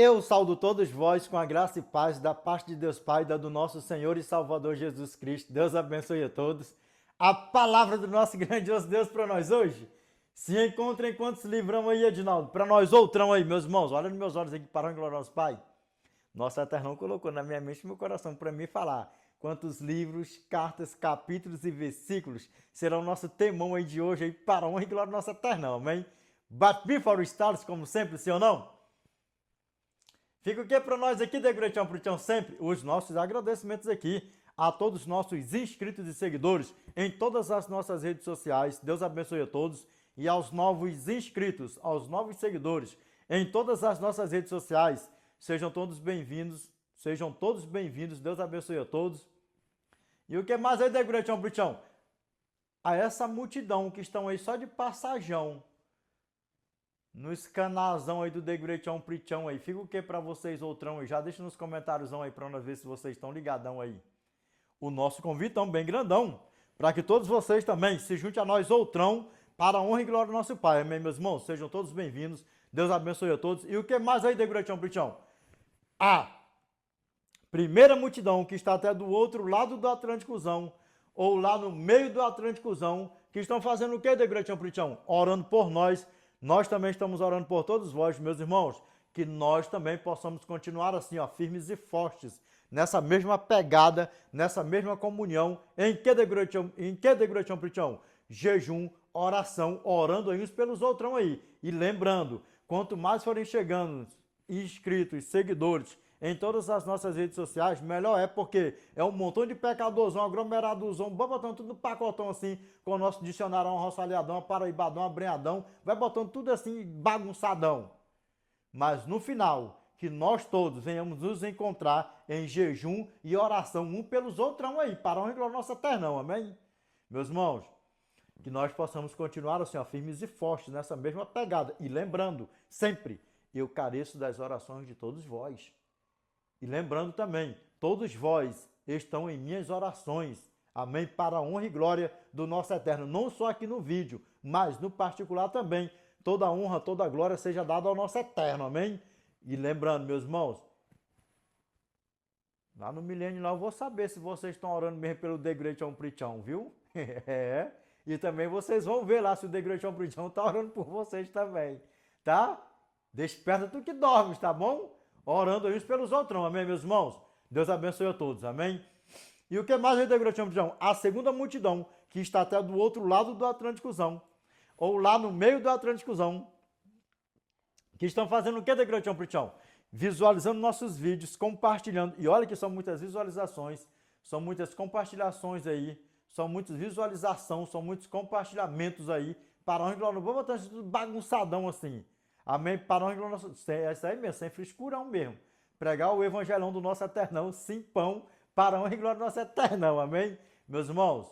Eu saúdo todos vós com a graça e paz da parte de Deus Pai, da do nosso Senhor e Salvador Jesus Cristo. Deus abençoe a todos. A palavra do nosso grandioso Deus para nós hoje. Se encontra enquanto se livramos aí, Edinaldo. Para nós outrão aí, meus irmãos. Olha nos meus olhos aqui, para o nosso Pai. Nosso Eternão colocou na minha mente e no meu coração para mim falar quantos livros, cartas, capítulos e versículos serão nosso temão aí de hoje aí para a honra e glória do nosso Eternão, amém? Bate bem fora os estalos, como sempre, sim ou não? Fica o que para nós aqui, de Gretão Pritão, sempre os nossos agradecimentos aqui a todos os nossos inscritos e seguidores em todas as nossas redes sociais. Deus abençoe a todos. E aos novos inscritos, aos novos seguidores em todas as nossas redes sociais. Sejam todos bem-vindos. Sejam todos bem-vindos. Deus abençoe a todos. E o que mais aí, de Gretão Pritão? A essa multidão que estão aí só de passagem nos canalzão aí do Degretão Pritão aí. Fica o que para vocês, outrão aí? Já deixa nos comentários aí para nós ver se vocês estão ligadão aí. O nosso convite é bem grandão, para que todos vocês também se juntem a nós, outrão, para a honra e glória do nosso Pai. Amém, meus irmãos? Sejam todos bem-vindos. Deus abençoe a todos. E o que mais aí, Degretão Pritão? A primeira multidão que está até do outro lado do Atlânticozão, ou lá no meio do Atlânticozão, que estão fazendo o que, Degretão Pritão? Orando por nós. Nós também estamos orando por todos vós, meus irmãos, que nós também possamos continuar assim, ó, firmes e fortes, nessa mesma pegada, nessa mesma comunhão, em que de Gretão Pritão? Jejum, oração, orando aí uns pelos outros aí. E lembrando, quanto mais forem chegando inscritos, seguidores, em todas as nossas redes sociais, melhor é, porque é um montão de pecadorzão, aglomeradozão, vai botando tudo no pacotão assim, com o nosso dicionário, um roçalhadão, um paraibadão, um abrenhadão, vai botando tudo assim, bagunçadão. Mas no final, que nós todos venhamos nos encontrar em jejum e oração, um pelos outros aí, para a honra e glória nossa eternão, amém? Meus irmãos, que nós possamos continuar assim, ó, firmes e fortes nessa mesma pegada. E lembrando, sempre, eu careço das orações de todos vós. E lembrando também, todos vós estão em minhas orações, amém? Para a honra e glória do nosso Eterno, não só aqui no vídeo, mas no particular também. Toda honra, toda glória seja dada ao nosso Eterno, amém? E lembrando, meus irmãos, lá no milênio lá eu vou saber se vocês estão orando mesmo pelo Degretão Pritão, viu? É. E também vocês vão ver lá se o Degretão Pritão está orando por vocês também, tá? Desperta tu que dormes, tá bom? Orando uns pelos outros, amém, meus irmãos? Deus abençoe a todos, amém? E o que mais aí, Degretão Pritão? A segunda multidão, que está até do outro lado do Atlânticozão, ou lá no meio do Atlânticozão, que estão fazendo o que, Degretão Pritão? Visualizando nossos vídeos, compartilhando. E olha que são muitas visualizações, são muitas compartilhações aí, são muitas visualizações, são muitos compartilhamentos aí, para onde nós não vamos botar isso tudo bagunçadão assim. Amém? Para onde nós... É isso aí mesmo, sem frescurão mesmo. Pregar o evangelhão do nosso Eternão, sim pão, para onde glória do nosso Eternão. Amém? Meus irmãos,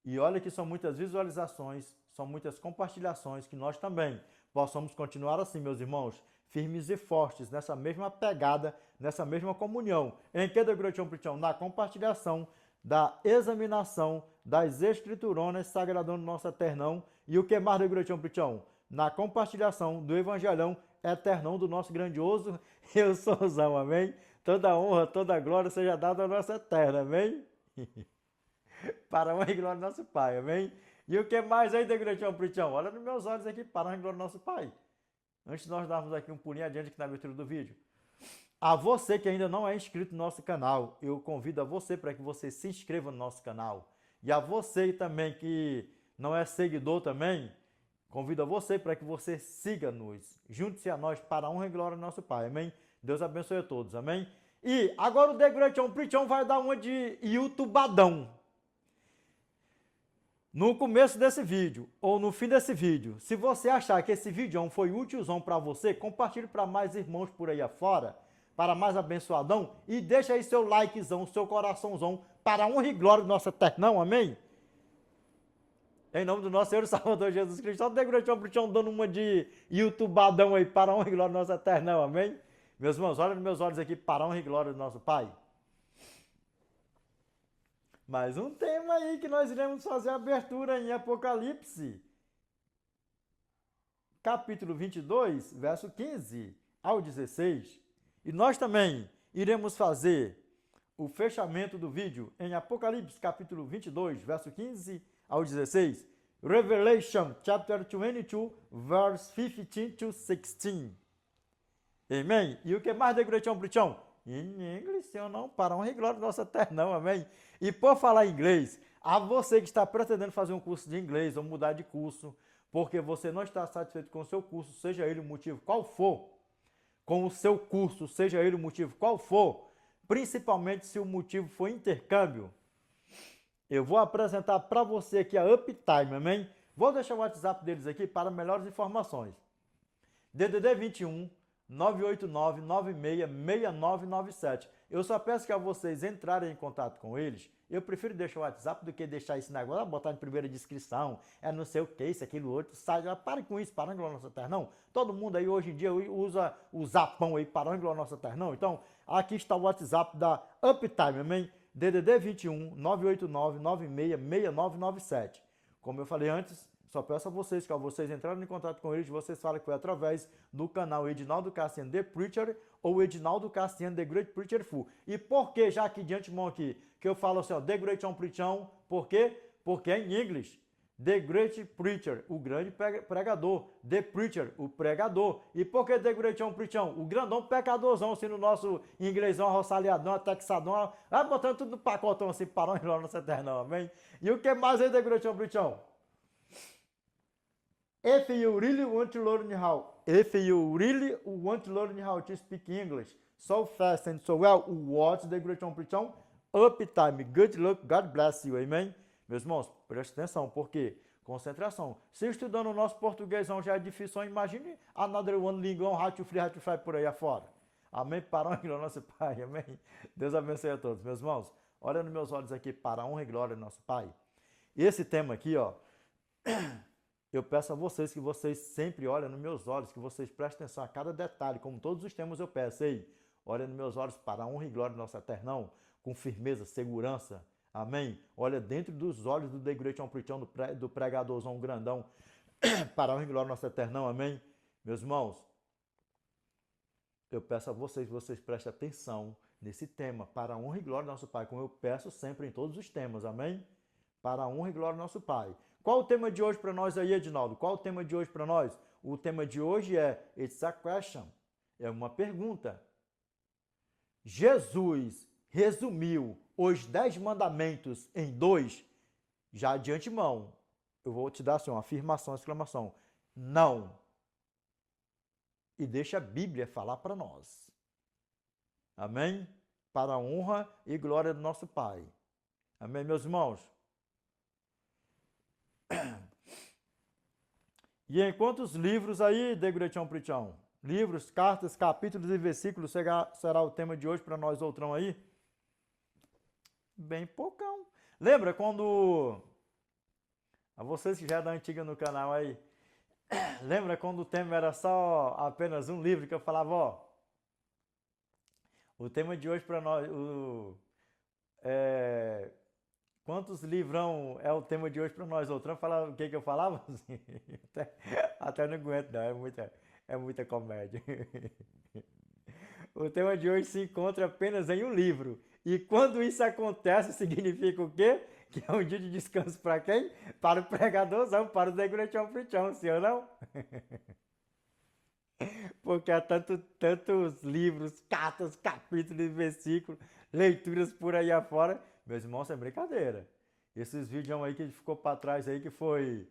e olha que são muitas visualizações, são muitas compartilhações, que nós também possamos continuar assim, meus irmãos, firmes e fortes, nessa mesma pegada, nessa mesma comunhão. Em que, Degretão Pritão? Na compartilhação, da examinação das escrituronas sagradão do nosso Eternão. E o que mais, Degretão Pritão? Na compartilhação do evangelhão eternão do nosso grandioso Eu Souzão, amém? Toda honra, toda glória seja dada ao nosso Eterno, amém? Para a honra e glória do nosso Pai, amém? E o que mais aí, Degretão Pritão? Olha nos meus olhos aqui, para a honra e glória do nosso Pai. Antes de nós darmos aqui um pulinho adiante aqui na abertura do vídeo. A você que ainda não é inscrito no nosso canal, eu convido a você para que você se inscreva no nosso canal. E a você também que não é seguidor também, convido a você para que você siga-nos. Junte-se a nós para a honra e glória do nosso Pai, amém? Deus abençoe a todos, amém? E agora o Degretão Pritão vai dar uma de youtubadão. No começo desse vídeo, ou no fim desse vídeo, se você achar que esse vídeo foi útilzão para você, compartilhe para mais irmãos por aí afora, para mais abençoadão, e deixa aí seu likezão, seu coraçãozão, para a honra e glória do nosso Eternão, amém? Em nome do nosso Senhor e Salvador Jesus Cristo, só o Degretão Pritão dando uma de youtubadão aí, para a honra e glória do nosso Eternão, amém? Meus irmãos, olha nos meus olhos aqui, para a honra e glória do nosso Pai. Mais um tema aí que nós iremos fazer a abertura em Apocalipse. Capítulo 22, verso 15. ao 16. E nós também iremos fazer o fechamento do vídeo em Apocalipse, capítulo 22, verso 15 ao 16. Revelation, chapter 22, verse 15 to 16. Amém? E o que mais, Degretião Britião? Em inglês, senhor, não, para honra e glória do nosso eternão, amém? E por falar em inglês, a você que está pretendendo fazer um curso de inglês ou mudar de curso, porque você não está satisfeito com o seu curso, seja ele o motivo qual for, com o seu curso, seja ele o motivo qual for, principalmente se o motivo for intercâmbio, eu vou apresentar para você aqui a Uptime, amém? Vou deixar o WhatsApp deles aqui para melhores informações. DDD 21 989 96 6997. Eu só peço que a vocês entrarem em contato com eles. Eu prefiro deixar o WhatsApp do que deixar esse negócio, botar em primeira descrição, é não sei o que, isso, aquilo, outro, sai, pare com isso, para glória nossa terra, não. Todo mundo aí hoje em dia usa o zapão aí, para glória nossa terra, não. Então, aqui está o WhatsApp da Uptime, amém? DDD 21 989 96 6997. Como eu falei antes, só peço a vocês que ao vocês entrarem em contato com eles, vocês falam que foi através do canal Edinaldo Cassiano The Preacher ou Edinaldo Cassiano The Great Preacher Full. E por que, já aqui de antemão aqui, que eu falo assim, ó, The Great Preacher, por quê? Porque é em inglês. The Great Preacher, o grande pregador. The Preacher, o pregador. E por que The Great Preacher? O grandão pecadorzão, assim, no nosso inglêsão, roçalhadão, texadão, botando tudo no pacotão, assim, para onde nossa eternão, amém? E o que mais é The Great Preacher? If you really want to learn how to speak English so fast and so well, watch the Great Preacher Uptime. Good luck, God bless you, amen? Meus irmãos, preste atenção, porque concentração. Se estudando o nosso portuguesão já é difícil, imagine another one linguão, how to fly por aí afora. Amém? Para a honra e glória do nosso Pai, amém? Deus abençoe a todos. Meus irmãos, olha nos meus olhos aqui, para a honra e glória do nosso Pai. E esse tema aqui, ó, eu peço a vocês que vocês sempre olhem nos meus olhos, que vocês prestem atenção a cada detalhe, como todos os temas eu peço. Ei, olha nos meus olhos para a honra e glória do nosso eternão, com firmeza, segurança. Amém? Olha dentro dos olhos do The Great Preacher, do pregadorzão grandão, para a honra e glória do nosso eternão. Amém? Meus irmãos, eu peço a vocês que vocês prestem atenção nesse tema, para a honra e glória do nosso Pai, como eu peço sempre em todos os temas. Amém? Para a honra e glória do nosso Pai. Qual o tema de hoje para nós aí, Edinaldo? Qual o tema de hoje para nós? O tema de hoje é It's a question. É uma pergunta. Jesus resumiu os 10 mandamentos em 2, já de antemão. Eu vou te dar assim, uma afirmação, exclamação. Não. E deixa a Bíblia falar para nós. Amém? Para a honra e glória do nosso Pai. Amém, meus irmãos? E em quantos livros aí, Degretião Pritião? Livros, cartas, capítulos e versículos será o tema de hoje para nós outrão aí? Bem poucão. Lembra quando... A vocês que já é da antiga no canal aí, lembra quando o tema era só apenas um livro que eu falava, ó, o tema de hoje para nós, quantos livrão é o tema de hoje para nós outrão? Falava, o que eu falava? até não aguento não, é muita comédia. O tema de hoje se encontra apenas em um livro. E quando isso acontece, significa o quê? Que é um dia de descanso para quem? Para o pregadorzão, para o Degretião Pritião, sim ou não? Porque há tantos livros, cartas, capítulos, versículos, leituras por aí afora. Meus irmãos, é brincadeira. Esses vídeos aí que ficou para trás aí, que foi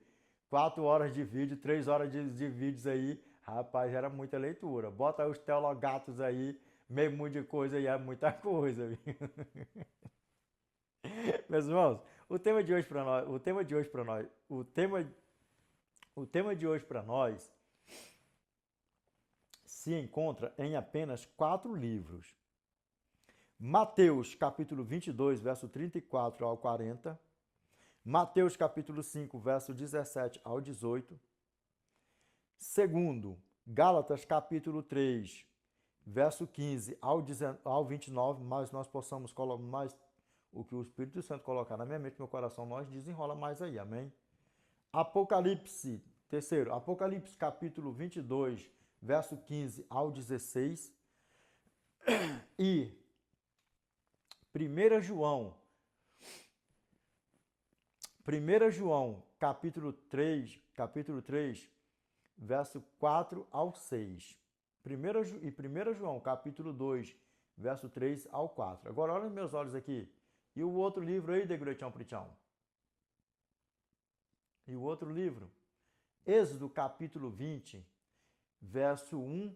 4 horas de vídeo, 3 horas de vídeos aí, rapaz, era muita leitura. Bota os teologatos aí, meio monte de coisa aí, é muita coisa. Meus irmãos, o tema de hoje para nós se encontra em apenas 4 livros. Mateus, capítulo 22, verso 34 ao 40. Mateus, capítulo 5, verso 17 ao 18. Segundo, Gálatas, capítulo 3, verso 15 ao 29, mas nós possamos colocar mais o que o Espírito Santo colocar na minha mente e no meu coração, nós desenrola mais aí, amém? Apocalipse, terceiro, Apocalipse, capítulo 22, verso 15 ao 16. E 1 João, capítulo 3, verso 4 ao 6. 1 João, capítulo 2, verso 3 ao 4. Agora, olha nos meus olhos aqui. E o outro livro aí, Degretão Pritão? E o outro livro? Êxodo, capítulo 20, verso 1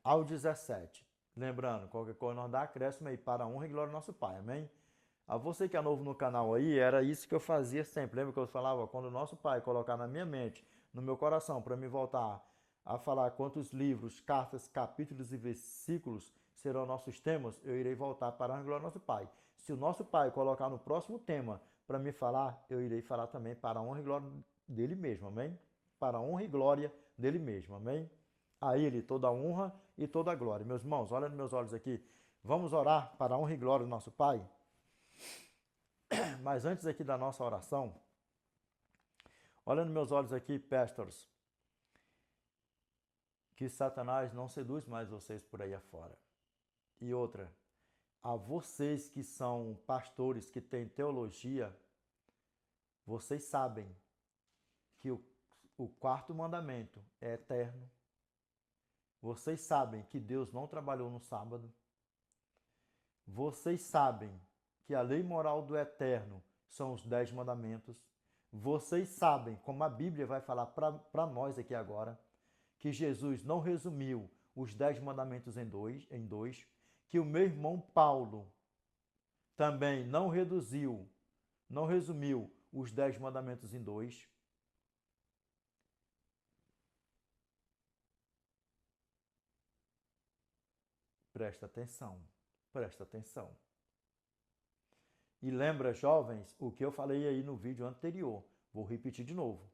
ao 17. Lembrando, qualquer coisa nós dá acréscimo aí para a honra e glória do nosso Pai, amém? A você que é novo no canal aí, era isso que eu fazia sempre. Lembra que eu falava? Quando o nosso Pai colocar na minha mente, no meu coração, para me voltar a falar quantos livros, cartas, capítulos e versículos serão nossos temas, eu irei voltar para a honra e glória do nosso Pai. Se o nosso Pai colocar no próximo tema para me falar, eu irei falar também para a honra e glória dele mesmo, amém? Para a honra e glória dele mesmo, amém? A ele toda a honra e toda a glória. Meus irmãos, olha nos meus olhos aqui. Vamos orar para a honra e glória do nosso Pai? Mas antes aqui da nossa oração, olha nos meus olhos aqui, pastores, que Satanás não seduz mais vocês por aí afora. E outra, a vocês que são pastores, que têm teologia, vocês sabem que o quarto mandamento é eterno. Vocês sabem que Deus não trabalhou no sábado. Vocês sabem que a lei moral do eterno são os 10 mandamentos. Vocês sabem, como a Bíblia vai falar para nós aqui agora, que Jesus não resumiu os 10 mandamentos em dois, que o meu irmão Paulo também não resumiu os 10 mandamentos em 2. Presta atenção, presta atenção. E lembra, jovens, o que eu falei aí no vídeo anterior. Vou repetir de novo.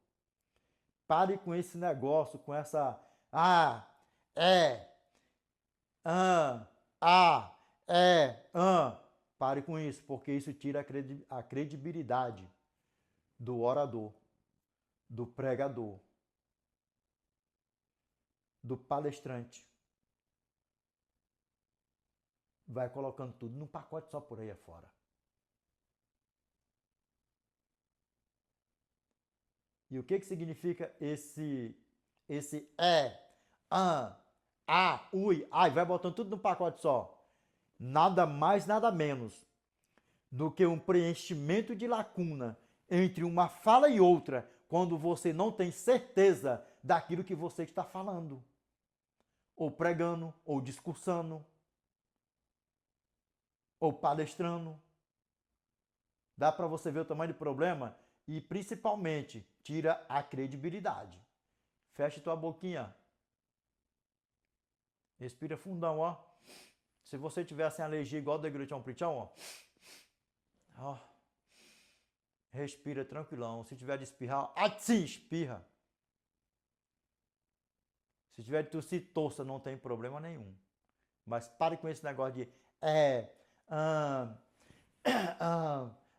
Pare com esse negócio, com essa Pare com isso, porque isso tira a credibilidade do orador, do pregador, do palestrante. Vai colocando tudo num pacote só por aí afora. E o que significa esse ui, ai, vai botando tudo num pacote só. Nada mais, nada menos do que um preenchimento de lacuna entre uma fala e outra, quando você não tem certeza daquilo que você está falando, ou pregando, ou discursando, ou palestrando. Dá para você ver o tamanho do problema e, principalmente, tira a credibilidade. Fecha tua boquinha. Respira fundão, ó. Se você tiver sem alergia igual do Degretão Pritão, ó. Respira tranquilão. Se tiver de espirrar, assim, espirra. Se tiver de tossir, torça, não tem problema nenhum. Mas pare com esse negócio de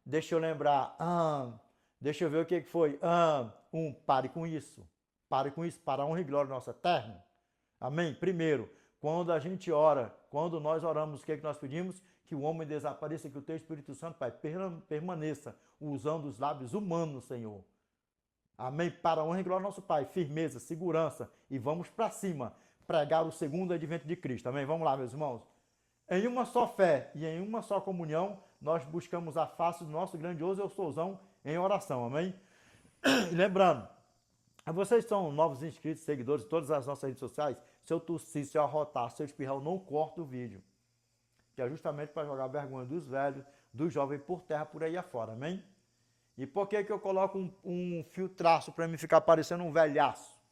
deixa eu lembrar, deixa eu ver o que foi, pare com isso. Pare com isso, para a honra e glória do nosso eterno. Amém? Primeiro, quando a gente ora, quando nós oramos, o que nós pedimos? Que o homem desapareça, que o teu Espírito Santo, Pai, permaneça usando os lábios humanos, Senhor. Amém? Para a honra e glória do nosso Pai, firmeza, segurança, e vamos para cima, pregar o segundo advento de Cristo. Amém? Vamos lá, meus irmãos. Em uma só fé e em uma só comunhão, nós buscamos a face do nosso grandioso Eu Souzão em oração. Amém? E lembrando, vocês são novos inscritos, seguidores de todas as nossas redes sociais. Se eu tossir, se eu arrotar, se eu espirrar, eu não corto o vídeo. Que é justamente para jogar vergonha dos velhos, dos jovens por terra, por aí afora. Amém? E por que eu coloco um filtraço para me ficar parecendo um velhaço?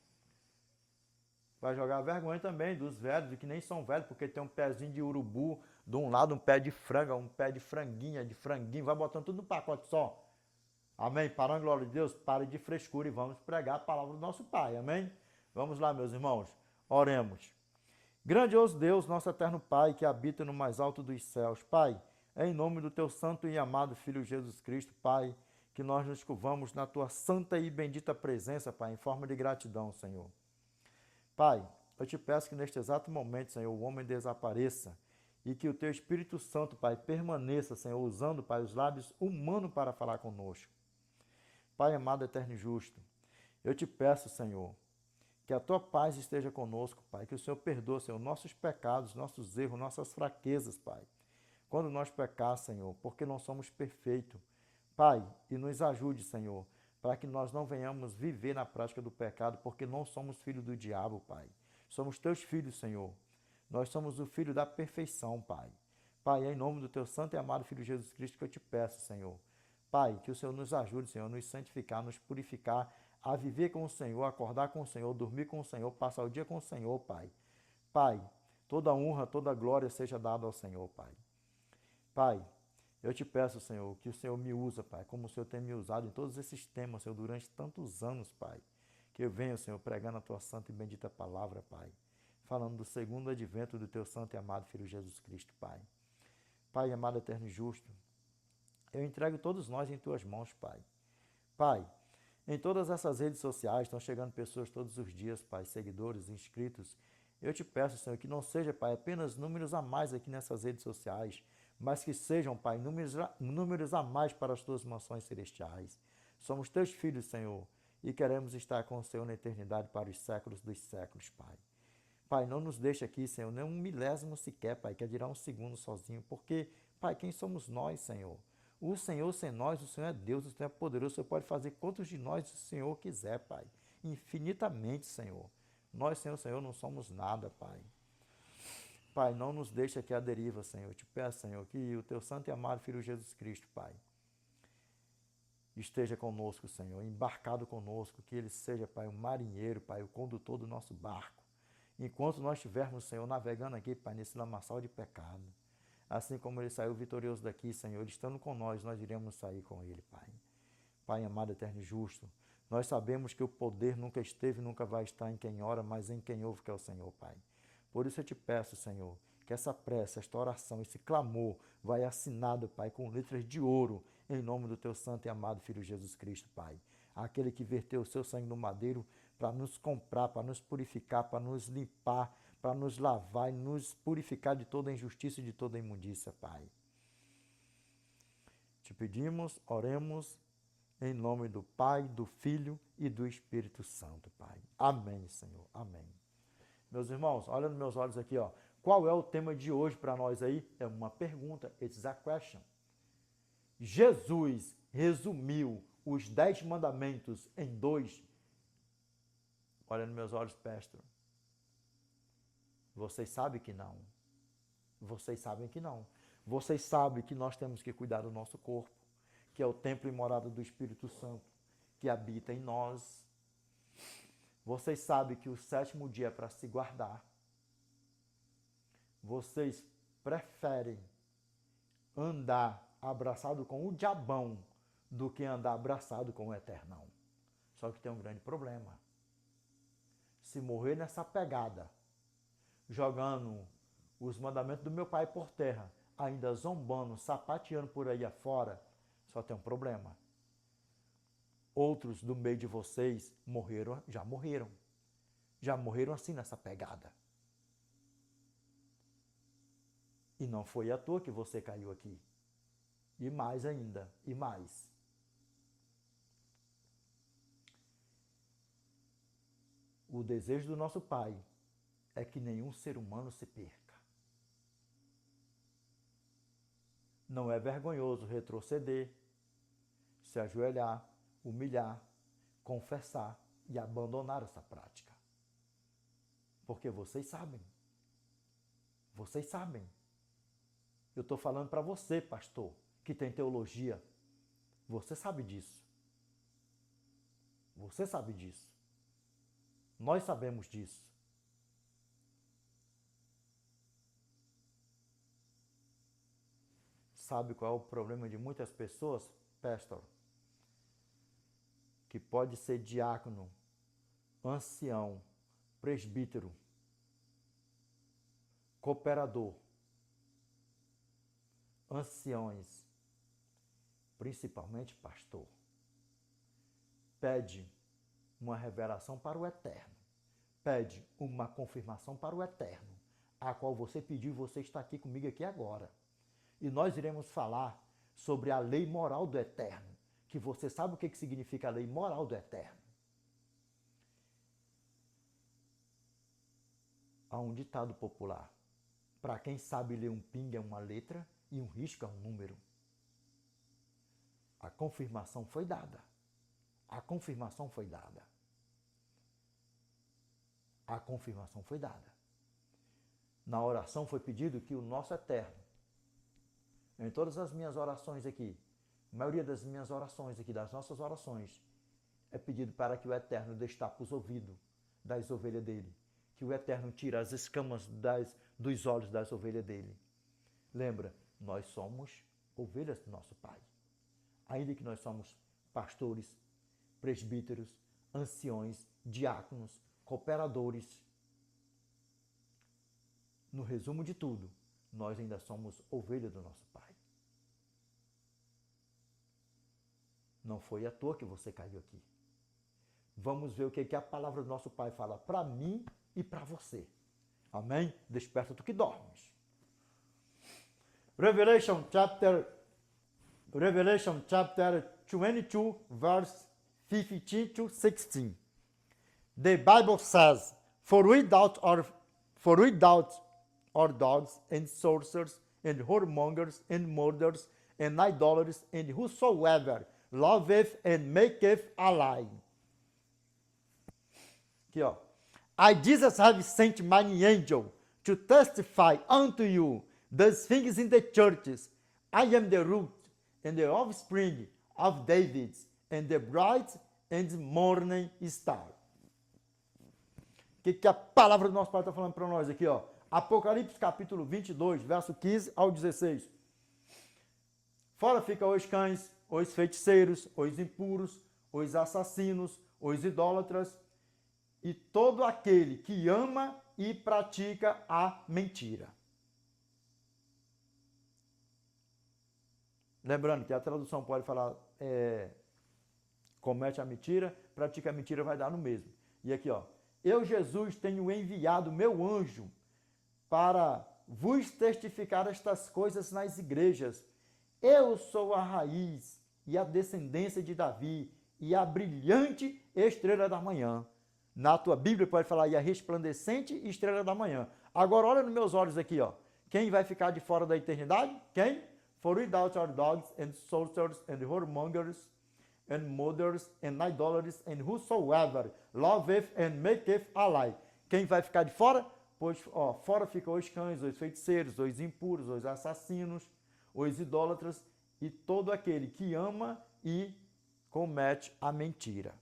Vai jogar vergonha também dos velhos, que nem são velhos, porque tem um pezinho de urubu, de um lado um pé de franga, um pé de franguinha, de franguinho, vai botando tudo no pacote só. Amém? Para a glória de Deus, pare de frescura e vamos pregar a palavra do nosso Pai. Amém? Vamos lá, meus irmãos. Oremos. Grandioso Deus, nosso eterno Pai, que habita no mais alto dos céus. Pai, em nome do teu santo e amado Filho Jesus Cristo, Pai, que nós nos curvamos na tua santa e bendita presença, Pai, em forma de gratidão, Senhor. Pai, Eu te peço que neste exato momento, Senhor, o homem desapareça e que o teu Espírito Santo, Pai, permaneça, Senhor, usando, Pai, os lábios humanos para falar conosco. Pai amado, eterno e justo, eu te peço, Senhor, que a tua paz esteja conosco, Pai, que o Senhor perdoe, Senhor, nossos pecados, nossos erros, nossas fraquezas, Pai. Quando nós pecar, Senhor, porque não somos perfeitos, Pai, e nos ajude, Senhor, para que nós não venhamos viver na prática do pecado, porque não somos filhos do diabo, Pai. Somos teus filhos, Senhor. Nós somos o filho da perfeição, Pai. Pai, é em nome do teu santo e amado Filho Jesus Cristo que eu te peço, Senhor. Pai, que o Senhor nos ajude, Senhor, a nos santificar, nos purificar, a viver com o Senhor, acordar com o Senhor, dormir com o Senhor, passar o dia com o Senhor, Pai. Pai, toda honra, toda glória seja dada ao Senhor, Pai. Pai, eu te peço, Senhor, que o Senhor me usa, Pai, como o Senhor tem me usado em todos esses temas, Senhor, durante tantos anos, Pai. Que eu venha, Senhor, pregando a tua santa e bendita palavra, Pai. Falando do segundo advento do teu santo e amado Filho Jesus Cristo, Pai. Pai, amado, eterno e justo, eu entrego todos nós em tuas mãos, Pai. Pai, em todas essas redes sociais estão chegando pessoas todos os dias, Pai, seguidores, inscritos. Eu te peço, Senhor, que não seja, Pai, apenas números a mais aqui nessas redes sociais, mas que sejam, Pai, números a mais para as tuas mansões celestiais. Somos teus filhos, Senhor, e queremos estar com o Senhor na eternidade para os séculos dos séculos, Pai. Pai, não nos deixe aqui, Senhor, nem um milésimo sequer, Pai, quer dirá um segundo sozinho, porque, Pai, quem somos nós, Senhor? O Senhor sem nós, o Senhor é Deus, o Senhor é poderoso, o Senhor pode fazer quantos de nós o Senhor quiser, Pai. Infinitamente, Senhor. Nós, Senhor, não somos nada, Pai. Pai, não nos deixe aqui à deriva, Senhor. Eu te peço, Senhor, que o teu santo e amado Filho Jesus Cristo, Pai, esteja conosco, Senhor, embarcado conosco, que ele seja, Pai, o marinheiro, Pai, o condutor do nosso barco. Enquanto nós estivermos, Senhor, navegando aqui, Pai, nesse lamaçal de pecado. Assim como ele saiu vitorioso daqui, Senhor, estando com nós iremos sair com ele, Pai. Pai amado, eterno e justo, nós sabemos que o poder nunca esteve e nunca vai estar em quem ora, mas em quem ouve, que é o Senhor, Pai. Por isso eu te peço, Senhor, que essa prece, esta oração, esse clamor vai assinado, Pai, com letras de ouro, em nome do teu santo e amado Filho Jesus Cristo, Pai. Aquele que verteu o seu sangue no madeiro para nos comprar, para nos purificar, para nos limpar, para nos lavar e nos purificar de toda injustiça e de toda imundícia, Pai. Te pedimos, oremos, em nome do Pai, do Filho e do Espírito Santo, Pai. Amém, Senhor. Amém. Meus irmãos, olha nos meus olhos aqui, ó. Qual é o tema de hoje para nós aí? É uma pergunta. It's a question. Jesus resumiu os 10 mandamentos em 2. Olha nos meus olhos, pastor. Vocês sabem que não. Vocês sabem que não. Vocês sabem que nós temos que cuidar do nosso corpo, que é o templo e morada do Espírito Santo, que habita em nós. Vocês sabem que o 7º dia é para se guardar. Vocês preferem andar abraçado com o diabão do que andar abraçado com o eternão. Só que tem um grande problema. Se morrer nessa pegada, jogando os mandamentos do meu pai por terra, ainda zombando, sapateando por aí afora, só tem um problema. Outros do meio de vocês morreram, já morreram. Já morreram assim nessa pegada. E não foi à toa que você caiu aqui. E mais ainda, e mais. O desejo do nosso Pai é que nenhum ser humano se perca. Não é vergonhoso retroceder, se ajoelhar, humilhar, confessar e abandonar essa prática. Porque vocês sabem. Vocês sabem. Eu estou falando para você, pastor, que tem teologia. Você sabe disso. Você sabe disso. Nós sabemos disso. Sabe qual é o problema de muitas pessoas, pastor? Que pode ser diácono, ancião, presbítero, cooperador, anciões, principalmente pastor, pede uma revelação para o eterno, pede uma confirmação para o eterno, a qual você pediu e você está aqui comigo aqui agora. E nós iremos falar sobre a lei moral do eterno, que você sabe o que significa a lei moral do eterno. Há um ditado popular: para quem sabe ler, um pinga é uma letra e um risco é um número. A confirmação foi dada. A confirmação foi dada. A confirmação foi dada. Na oração foi pedido que o nosso eterno, em todas as minhas orações aqui, a maioria das minhas orações aqui, das nossas orações, é pedido para que o eterno destape os ouvidos das ovelhas dele, que o eterno tira as escamas dos olhos das ovelhas dele. Lembra, nós somos ovelhas do nosso Pai. Ainda que nós somos pastores, presbíteros, anciões, diáconos, cooperadores, no resumo de tudo, nós ainda somos ovelhas do nosso Pai. Não foi à toa que você caiu aqui. Vamos ver o que a palavra do nosso Pai fala para mim e para você. Amém? Desperta tu que dormes. Revelation chapter 22, verse 15 to 16. The Bible says, For without our dogs and sorcerers and whoremongers and murderers and idolaters and whosoever loveth and maketh a lie. Aqui, ó. I, Jesus, have sent mine angel to testify unto you these things in the churches. I am the root and the offspring of David, and the bright and morning star. O que a palavra do nosso Pai está falando para nós aqui, ó? Apocalipse capítulo 22, verso 15 ao 16. Fora ficam os cães, os feiticeiros, os impuros, os assassinos, os idólatras e todo aquele que ama e pratica a mentira. Lembrando que a tradução pode falar comete a mentira, pratica a mentira, vai dar no mesmo. E aqui, ó, eu, Jesus, tenho enviado meu anjo para vos testificar estas coisas nas igrejas. Eu sou a raiz e a descendência de Davi e a brilhante estrela da manhã. Na tua Bíblia pode falar e a resplandecente estrela da manhã. Agora olha nos meus olhos aqui, ó. Quem vai ficar de fora da eternidade? Quem? For without our dogs and sorcerers and whoremongers and murderers and idolaters and whosoever loveth and maketh a lie. Quem vai ficar de fora? Pois, ó, fora ficam os cães, os feiticeiros, os impuros, os assassinos, os idólatras e todo aquele que ama e comete a mentira.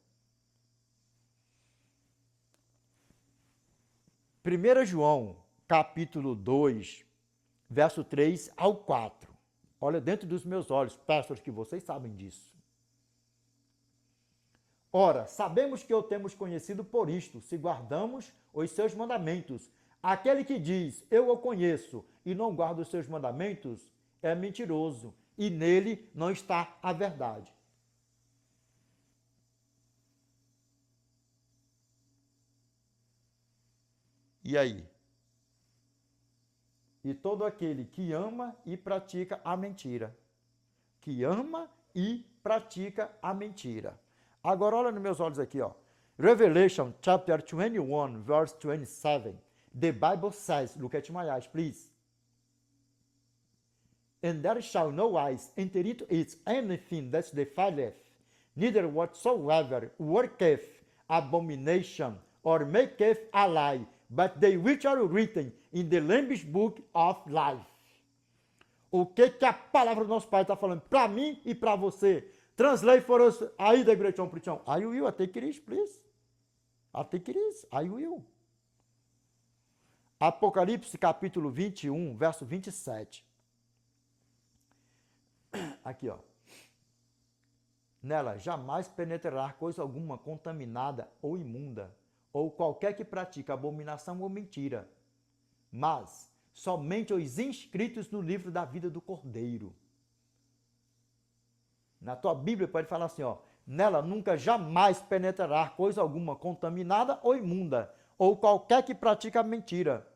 1 João, capítulo 2, verso 3 ao 4. Olha dentro dos meus olhos, pastores, que vocês sabem disso. Ora, sabemos que o temos conhecido por isto, se guardamos os seus mandamentos. Aquele que diz, eu o conheço, e não guarda os seus mandamentos, é mentiroso, e nele não está a verdade. E aí? E todo aquele que ama e pratica a mentira. Que ama e pratica a mentira. Agora olha nos meus olhos aqui, ó. Revelation chapter 21, verse 27. The Bible says, look at my eyes, please. And there shall no eyes enter into it anything that defileth, neither whatsoever worketh abomination, or maketh a lie, but they which are written in the Lamb's book of life. O que a palavra do nosso Pai está falando para mim e para você? Translate for us. Aí the great one preaching. I will. I take it, please. I take it. I will. Apocalipse capítulo 21, verso 27. Aqui, ó. Nela jamais penetrará coisa alguma contaminada ou imunda, ou qualquer que pratique abominação ou mentira, mas somente os inscritos no livro da vida do Cordeiro. Na tua Bíblia pode falar assim, ó, nela nunca jamais penetrará coisa alguma contaminada ou imunda, ou qualquer que pratica mentira,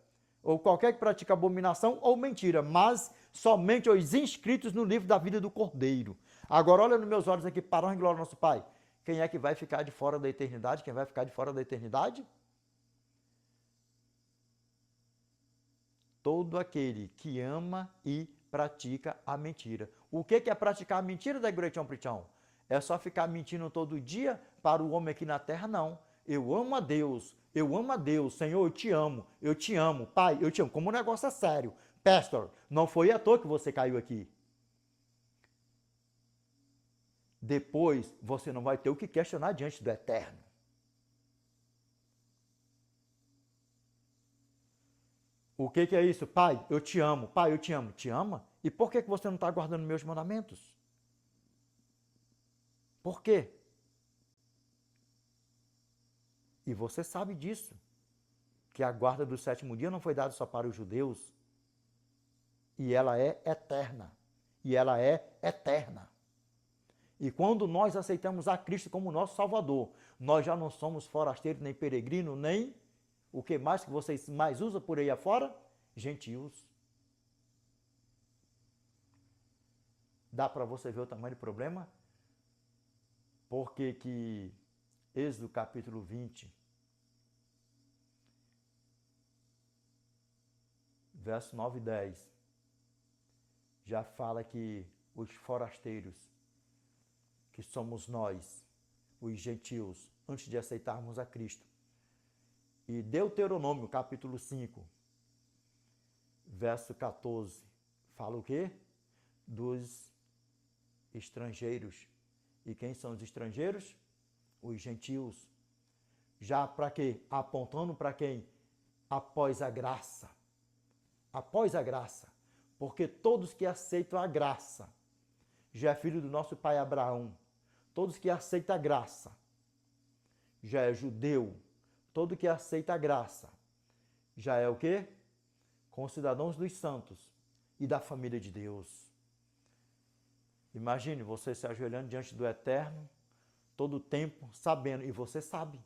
ou qualquer que pratica abominação ou mentira, mas somente os inscritos no livro da vida do Cordeiro. Agora olha nos meus olhos aqui, para a honra e glória do nosso Pai. Quem é que vai ficar de fora da eternidade? Quem vai ficar de fora da eternidade? Todo aquele que ama e pratica a mentira. O que é praticar a mentira da Igreja Prichão? É só ficar mentindo todo dia para o homem aqui na terra? Não. Eu amo a Deus, Senhor, eu te amo, Pai, eu te amo. Como o negócio é sério. Pastor, não foi à toa que você caiu aqui. Depois você não vai ter o que questionar diante do Eterno. O que é isso? Pai, eu te amo. Pai, eu te amo. Te ama? E por que você não está guardando meus mandamentos? Por quê? E você sabe disso, que a guarda do sétimo dia não foi dada só para os judeus, e ela é eterna. E ela é eterna. E quando nós aceitamos a Cristo como nosso Salvador, nós já não somos forasteiros, nem peregrinos, nem o que mais que vocês mais usam por aí afora? Gentios. Dá para você ver o tamanho do problema? Porque que Êxodo capítulo 20, verso 9 e 10, já fala que os forasteiros, que somos nós, os gentios, antes de aceitarmos a Cristo. E Deuteronômio, capítulo 5, verso 14, fala o quê? Dos estrangeiros. E quem são os estrangeiros? Os gentios. Já para quê? Apontando para quem? Após a graça. Após a graça. Porque todos que aceitam a graça, já é filho do nosso pai Abraão. Todos que aceitam a graça, já é judeu. Todo que aceita a graça, já é o quê? Concidadãos dos santos e da família de Deus. Imagine você se ajoelhando diante do Eterno, todo o tempo, sabendo, e você sabe.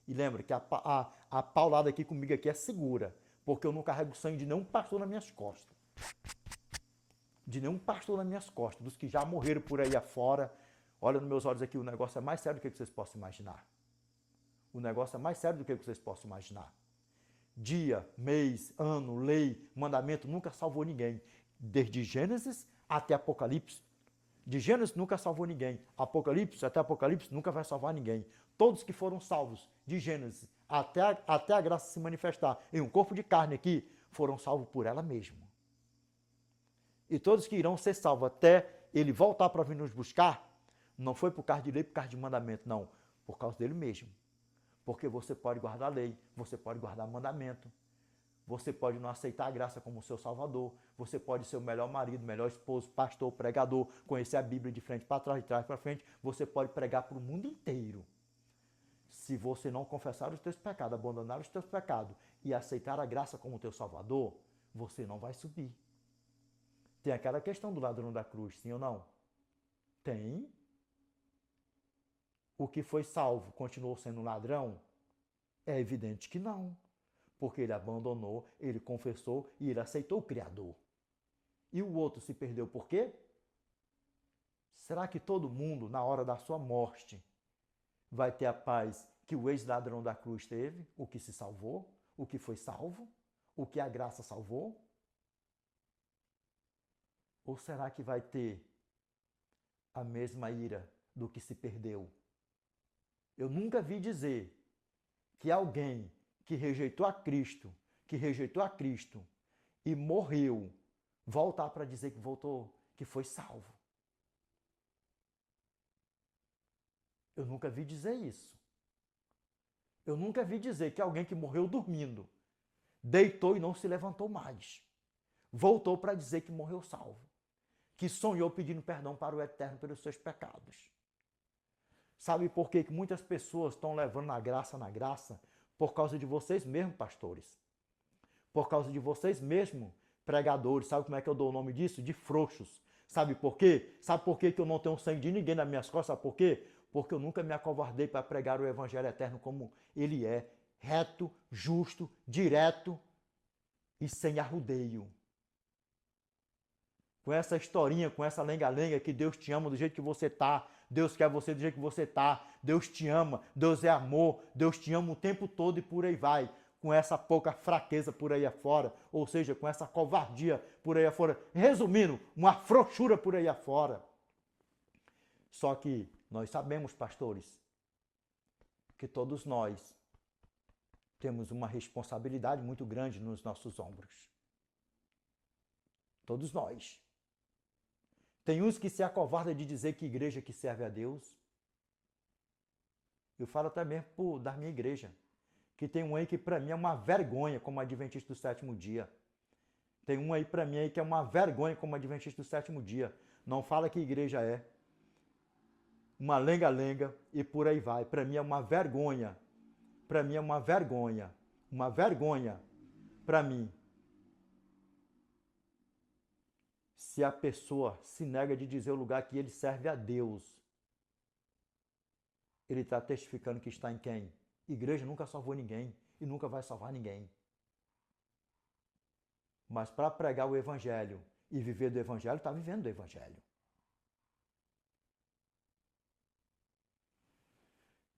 E lembra que a paulada aqui comigo aqui é segura, porque eu não carrego sangue de nenhum pastor nas minhas costas. Dos que já morreram por aí afora. Olha nos meus olhos aqui, o negócio é mais sério do que vocês possam imaginar. Dia, mês, ano, lei, mandamento nunca salvou ninguém. Desde Gênesis até Apocalipse. De Gênesis nunca salvou ninguém. Apocalipse até Apocalipse nunca vai salvar ninguém. Todos que foram salvos de Gênesis até a graça se manifestar em um corpo de carne aqui, foram salvos por ela mesma. E todos que irão ser salvos até ele voltar para vir nos buscar, não foi por causa de lei, por causa de mandamento, não. Por causa dele mesmo. Porque você pode guardar a lei, você pode guardar mandamento, você pode não aceitar a graça como seu salvador, você pode ser o melhor marido, melhor esposo, pastor, pregador, conhecer a Bíblia de frente para trás, de trás para frente, você pode pregar para o mundo inteiro. Se você não confessar os teus pecados, abandonar os teus pecados e aceitar a graça como teu salvador, você não vai subir. Tem aquela questão do ladrão da cruz, sim ou não? Tem. O que foi salvo continuou sendo ladrão? É evidente que não. Porque ele abandonou, ele confessou e ele aceitou o Criador. E o outro se perdeu por quê? Será que todo mundo, na hora da sua morte, vai ter a paz que o ex-ladrão da cruz teve? O que se salvou? O que foi salvo? O que a graça salvou? Ou será que vai ter a mesma ira do que se perdeu? Eu nunca vi dizer que alguém que rejeitou a Cristo e morreu, voltar para dizer que voltou, que foi salvo. Eu nunca vi dizer isso. Eu nunca vi dizer que alguém que morreu dormindo, deitou e não se levantou mais, voltou para dizer que morreu salvo, que sonhou pedindo perdão para o Eterno pelos seus pecados. Sabe por que muitas pessoas estão levando na graça? Por causa de vocês mesmos, pastores. Por causa de vocês mesmos, pregadores. Sabe como é que eu dou o nome disso? De frouxos. Sabe por quê? Sabe por quê que eu não tenho sangue de ninguém nas minhas costas? Sabe por quê? porque eu nunca me acovardei para pregar o evangelho eterno como ele é, reto, justo, direto e sem arrudeio. Com essa historinha, com essa lenga-lenga que Deus te ama do jeito que você tá, Deus quer você do jeito que você tá, Deus te ama, Deus é amor, Deus te ama o tempo todo e por aí vai. Com essa pouca fraqueza por aí afora, ou seja, com essa covardia por aí afora. Resumindo, uma frouxura por aí afora. Só que nós sabemos, pastores, que todos nós temos uma responsabilidade muito grande nos nossos ombros. Todos nós. Tem uns que se acovardam de dizer que igreja que serve a Deus. Eu falo até mesmo da minha igreja, que tem um aí que para mim é uma vergonha como adventista do sétimo dia. Tem um aí para mim aí que é uma vergonha como adventista do sétimo dia. Não fala que igreja é. Uma lenga-lenga e por aí vai. Para mim é uma vergonha. Para mim é uma vergonha. Uma vergonha para mim. Se a pessoa se nega de dizer o lugar que ele serve a Deus, ele está testificando que está em quem? Igreja nunca salvou ninguém e nunca vai salvar ninguém. Mas para pregar o evangelho e viver do evangelho, está vivendo do evangelho.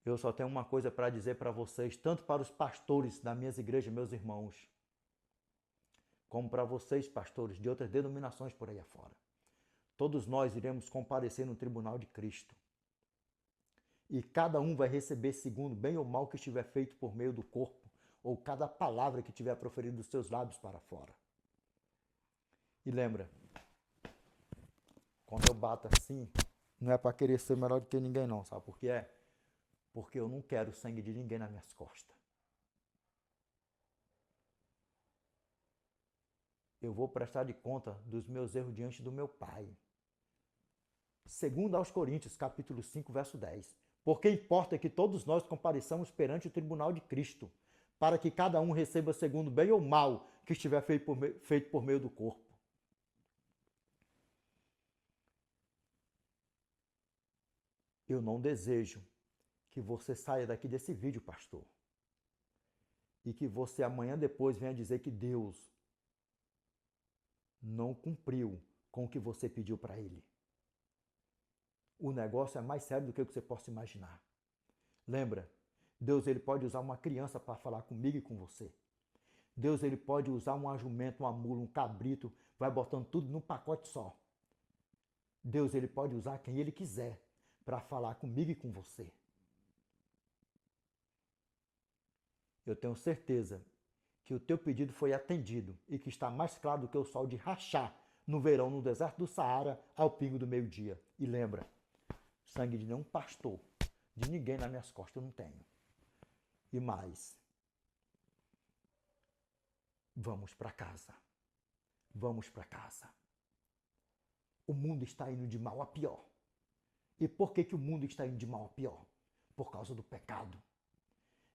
Eu só tenho uma coisa para dizer para vocês, tanto para os pastores das minhas igrejas, meus irmãos, como para vocês, pastores de outras denominações por aí afora. Todos nós iremos comparecer no tribunal de Cristo. E cada um vai receber segundo bem ou mal que estiver feito por meio do corpo, ou cada palavra que tiver proferido dos seus lábios para fora. E lembra, quando eu bato assim, não é para querer ser melhor do que ninguém não, sabe por que é? Porque eu não quero o sangue de ninguém nas minhas costas. Eu vou prestar de conta dos meus erros diante do meu Pai. Segundo aos Coríntios, capítulo 5, verso 10. Porque importa que todos nós compareçamos perante o tribunal de Cristo, para que cada um receba segundo bem ou mal que estiver feito por meio do corpo. Eu não desejo que você saia daqui desse vídeo, pastor, e que você amanhã depois venha dizer que Deus não cumpriu com o que você pediu para ele. O negócio é mais sério do que você possa imaginar. Lembra, Deus ele pode usar uma criança para falar comigo e com você. Deus ele pode usar um jumento, uma mula, um cabrito, vai botando tudo num pacote só. Deus ele pode usar quem ele quiser para falar comigo e com você. Eu tenho certeza que o teu pedido foi atendido e que está mais claro do que o sol de rachar no verão no deserto do Saara ao pingo do meio-dia. E lembra, sangue de nenhum pastor, de ninguém nas minhas costas eu não tenho. E mais, vamos para casa. Vamos para casa. O mundo está indo de mal a pior. E por que o mundo está indo de mal a pior? Por causa do pecado.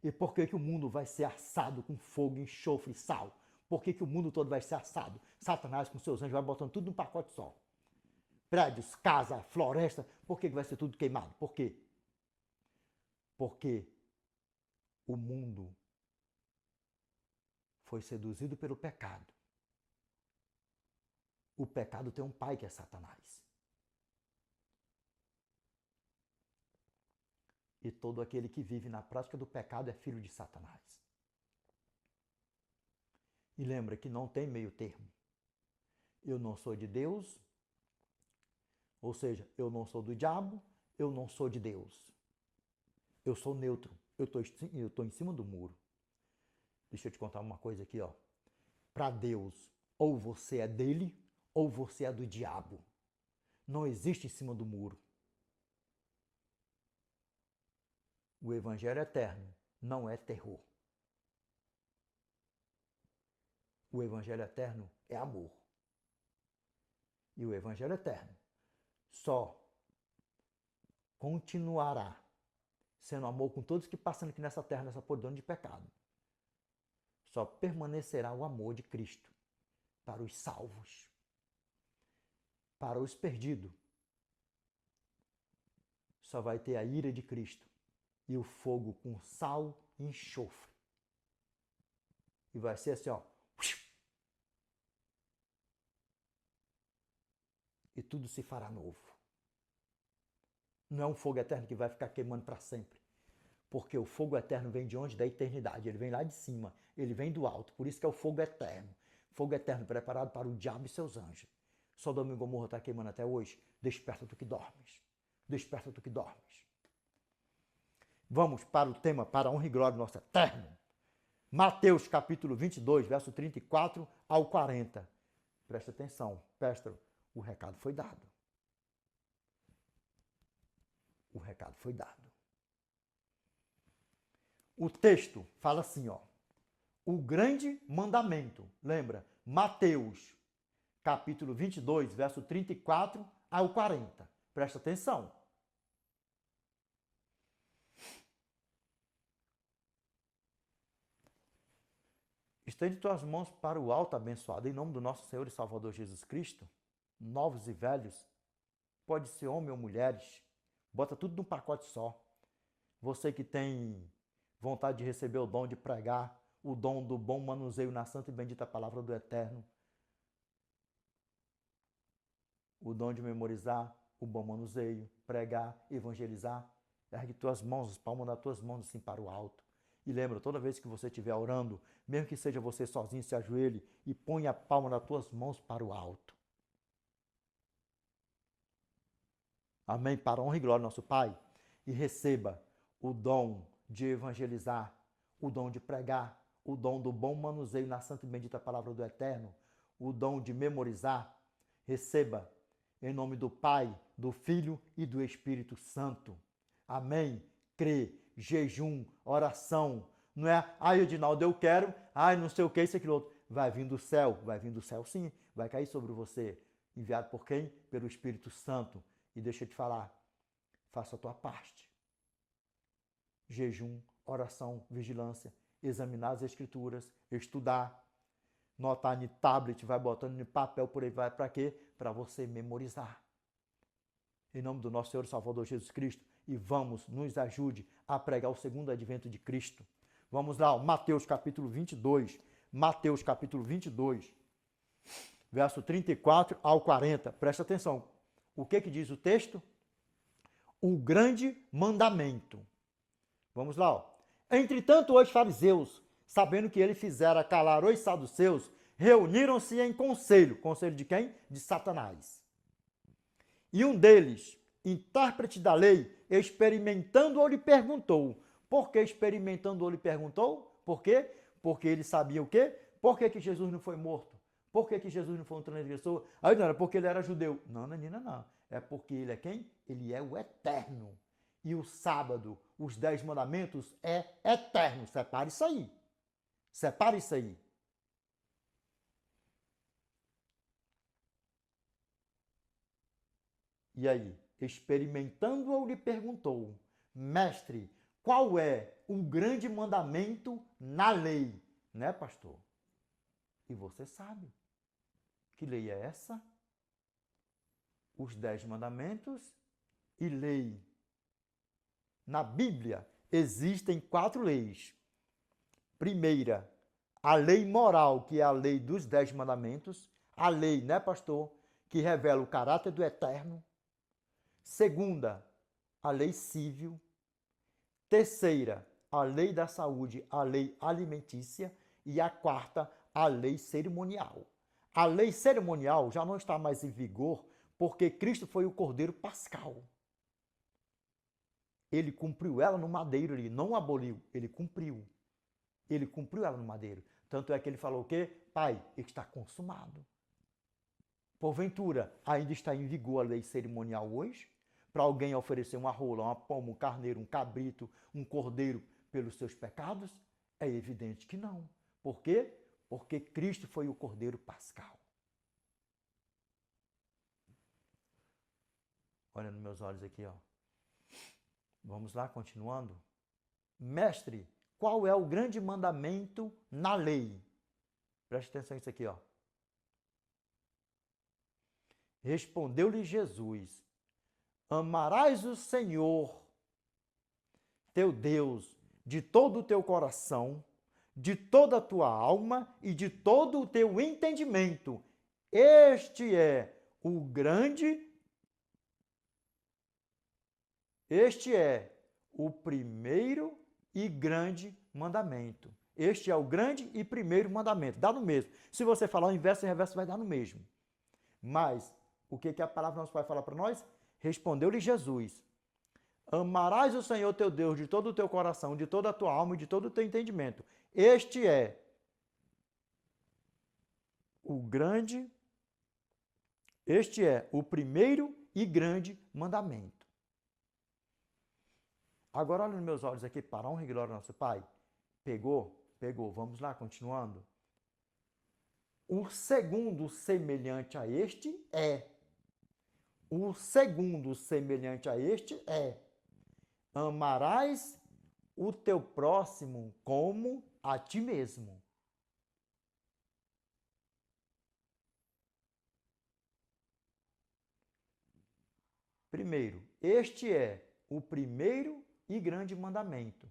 E por que o mundo vai ser assado com fogo, enxofre e sal? Por que o mundo todo vai ser assado? Satanás com seus anjos vai botando tudo num pacote só. Prédios, casa, floresta, por que vai ser tudo queimado? Por quê? Porque o mundo foi seduzido pelo pecado. O pecado tem um pai que é Satanás. E todo aquele que vive na prática do pecado é filho de Satanás. E lembra que não tem meio termo. Eu não sou de Deus, ou seja, eu não sou do diabo, eu não sou de Deus. Eu sou neutro, eu estou em cima do muro. Deixa eu te contar uma coisa aqui, ó. Para Deus, ou você é dele, ou você é do diabo. Não existe em cima do muro. O evangelho eterno não é terror. O evangelho eterno é amor. E o evangelho eterno só continuará sendo amor com todos que passam aqui nessa terra, nessa podridão de pecado. Só permanecerá o amor de Cristo para os salvos, para os perdidos. só vai ter a ira de Cristo e o fogo com sal e enxofre. E vai ser assim, ó. E tudo se fará novo. Não é um fogo eterno que vai ficar queimando para sempre. Porque o fogo eterno vem de onde? Da eternidade. Ele vem lá de cima. Ele vem do alto. Por isso que é o fogo eterno. Fogo eterno preparado para o diabo e seus anjos. Sodoma e Gomorra está queimando até hoje. Desperta tu que dormes. Desperta tu que dormes. Vamos para o tema, para a honra e glória do nosso eterno. Mateus capítulo 22, verso 34 ao 40. Presta atenção, Péstaro, o recado foi dado. O recado foi dado. O texto fala assim, ó. O grande mandamento, lembra? Mateus capítulo 22, verso 34 ao 40. Presta atenção. Estende tuas mãos para o alto, abençoado, em nome do nosso Senhor e Salvador Jesus Cristo, novos e velhos, pode ser homem ou mulheres, bota tudo num pacote só. Você que tem vontade de receber o dom de pregar, o dom do bom manuseio na santa e bendita palavra do Eterno, o dom de memorizar, o bom manuseio, pregar, evangelizar, ergue tuas mãos, as palmas das tuas mãos assim para o alto. E lembra, toda vez que você estiver orando, mesmo que seja você sozinho, se ajoelhe e põe a palma das tuas mãos para o alto. Amém? Para a honra e glória do nosso Pai. E receba o dom de evangelizar, o dom de pregar, o dom do bom manuseio na santa e bendita palavra do Eterno, o dom de memorizar. Receba em nome do Pai, do Filho e do Espírito Santo. Amém? Crê, jejum, oração. Não é, Edinaldo, eu quero, não sei o que, isso, aquilo outro. Vai vir do céu sim, vai cair sobre você. Enviado por quem? Pelo Espírito Santo. E deixa eu te falar, faça a tua parte. Jejum, oração, vigilância, examinar as escrituras, estudar, notar em tablet, vai botando em papel, por aí vai, para quê? Para você memorizar. Em nome do nosso Senhor e Salvador Jesus Cristo, e vamos, nos ajude a pregar o segundo advento de Cristo. Vamos lá, Mateus capítulo 22, Mateus capítulo 22, verso 34 ao 40. Presta atenção. O que diz o texto? O grande mandamento. Vamos lá, ó. Entretanto, os fariseus, sabendo que ele fizera calar os saduceus, reuniram-se em conselho. Conselho de quem? De Satanás. E um deles, intérprete da lei, experimentando-o, lhe perguntou. Por que experimentando-o lhe perguntou? Por quê? Porque ele sabia o quê? Por que Jesus não foi morto? Por que Jesus não foi um transgressor? Aí não era porque ele era judeu. Não, Nanina, não. É porque ele é quem? Ele é o eterno. E o sábado, os 10 mandamentos, é eterno. Separe isso aí. Separe isso aí. E aí, experimentando-o, lhe perguntou, mestre, qual é o grande mandamento na lei? Né, pastor? E você sabe. Que lei é essa? Os 10 mandamentos e lei. Na Bíblia existem 4 leis. Primeira, a lei moral, que é a lei dos 10 mandamentos. A lei, né, pastor? Que revela o caráter do Eterno. Segunda, a lei civil. Terceira, a lei da saúde, a lei alimentícia. E a quarta, a lei cerimonial. A lei cerimonial já não está mais em vigor porque Cristo foi o Cordeiro Pascal. Ele cumpriu ela no madeiro, ele não aboliu, ele cumpriu. Ele cumpriu ela no madeiro. Tanto é que ele falou o quê? Pai, está consumado. Porventura, ainda está em vigor a lei cerimonial hoje? Para alguém oferecer uma rola, uma pomba, um carneiro, um cabrito, um cordeiro pelos seus pecados? É evidente que não. Por quê? Porque Cristo foi o Cordeiro Pascal. Olha nos meus olhos aqui, ó. Vamos lá, continuando. Mestre, qual é o grande mandamento na lei? Preste atenção nisso aqui, ó. Respondeu-lhe Jesus, Amarás o Senhor, teu Deus, de todo o teu coração, de toda a tua alma e de todo o teu entendimento. Este é o grande, este é o primeiro e grande mandamento. Este é o grande e primeiro mandamento. Dá no mesmo. Se você falar o inverso e reverso, vai dar no mesmo. Mas, o que a palavra do nosso Pai fala para nós? Respondeu-lhe Jesus: amarás o Senhor teu Deus de todo o teu coração, de toda a tua alma e de todo o teu entendimento. Este é o grande, este é o primeiro e grande mandamento. Agora olha nos meus olhos aqui, para a honra e glória do nosso Pai. Pegou? Pegou. Vamos lá, continuando. O segundo semelhante a este é. O segundo semelhante a este é: amarás o teu próximo como a ti mesmo. Primeiro, este é o primeiro e grande mandamento.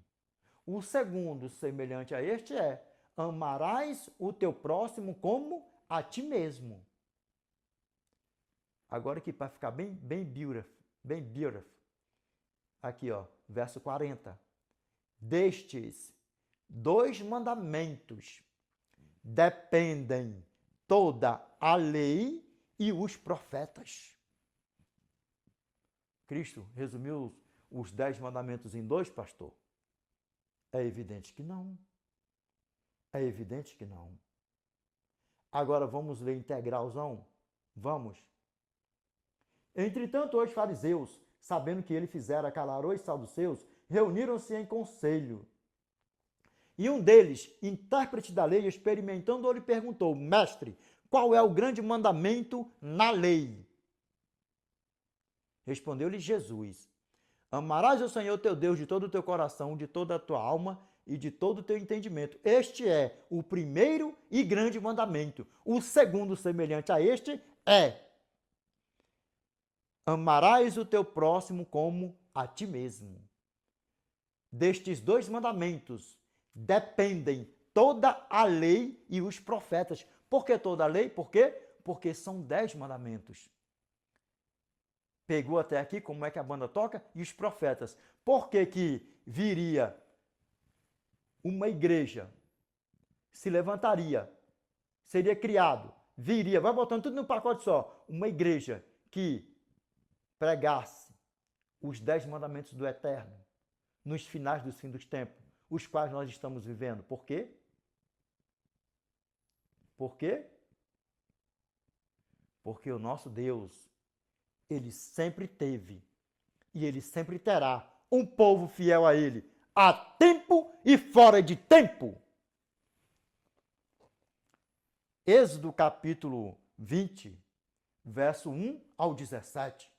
O segundo, semelhante a este, é: amarás o teu próximo como a ti mesmo. Agora aqui, para ficar bem beautiful. Aqui, ó, verso 40. Destes dois mandamentos dependem toda a lei e os profetas. Cristo resumiu os 10 mandamentos em 2, pastor? É evidente que não. É evidente que não. Agora vamos ler integralzão? Vamos. Entretanto, os fariseus, sabendo que ele fizera calar os saduceus, reuniram-se em conselho. E um deles, intérprete da lei, experimentando, lhe perguntou: mestre, qual é o grande mandamento na lei? Respondeu-lhe Jesus: amarás o Senhor teu Deus de todo o teu coração, de toda a tua alma e de todo o teu entendimento. Este é o primeiro e grande mandamento. O segundo, semelhante a este, é: amarás o teu próximo como a ti mesmo. Destes dois mandamentos dependem toda a lei e os profetas. Por que toda a lei? Por quê? Porque são 10 mandamentos. Pegou até aqui como é que a banda toca? E os profetas. Por que que viria uma igreja, se levantaria, seria criado, viria, vai botando tudo no pacote só, uma igreja que pregasse os 10 mandamentos do Eterno nos finais dos fins dos tempos, os quais nós estamos vivendo. Por quê? Por quê? Porque o nosso Deus, ele sempre teve e ele sempre terá um povo fiel a ele, a tempo e fora de tempo. Êxodo capítulo 20, verso 1 ao 17.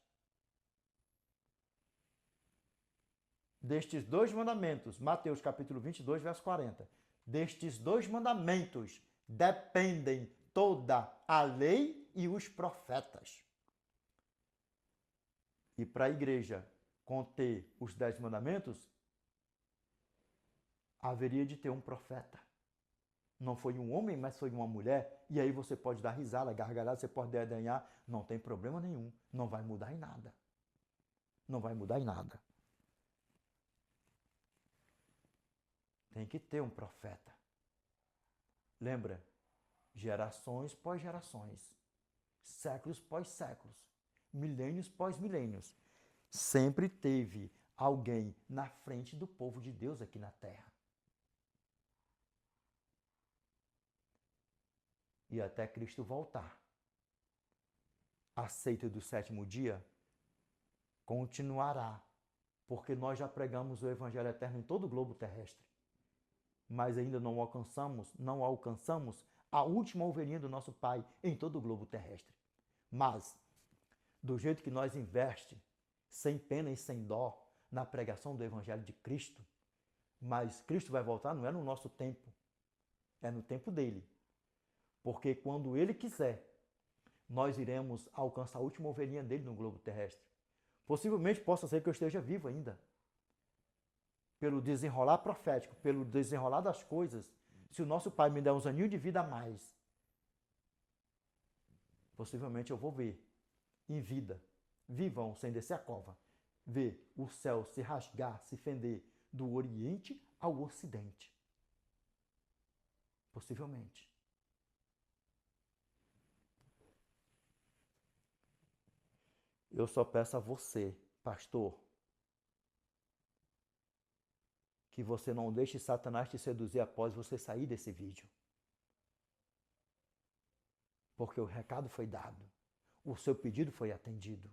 Destes dois mandamentos, Mateus capítulo 22, verso 40. Destes dois mandamentos dependem toda a lei e os profetas. E para a igreja conter os 10 mandamentos, haveria de ter um profeta. Não foi um homem, mas foi uma mulher. E aí você pode dar risada, gargalhada, você pode dedanhar. Não tem problema nenhum. Não vai mudar em nada. Não vai mudar em nada. Tem que ter um profeta. Lembra? Gerações pós gerações. Séculos pós séculos. Milênios pós milênios. Sempre teve alguém na frente do povo de Deus aqui na terra. E até Cristo voltar. A seita do sétimo dia continuará, porque nós já pregamos o Evangelho eterno em todo o globo terrestre. Mas ainda não alcançamos a última ovelhinha do nosso Pai em todo o globo terrestre. Mas, do jeito que nós investe, sem pena e sem dó, na pregação do Evangelho de Cristo, mas Cristo vai voltar não é no nosso tempo, é no tempo dele. Porque quando ele quiser, nós iremos alcançar a última ovelhinha dele no globo terrestre. Possivelmente possa ser que eu esteja vivo ainda. Pelo desenrolar profético, pelo desenrolar das coisas, se o nosso Pai me der uns aninhos de vida a mais, possivelmente eu vou ver, em vida, vivão, sem descer a cova, ver o céu se rasgar, se fender do Oriente ao Ocidente. Possivelmente. Eu só peço a você, pastor, que você não deixe Satanás te seduzir após você sair desse vídeo. Porque o recado foi dado. O seu pedido foi atendido.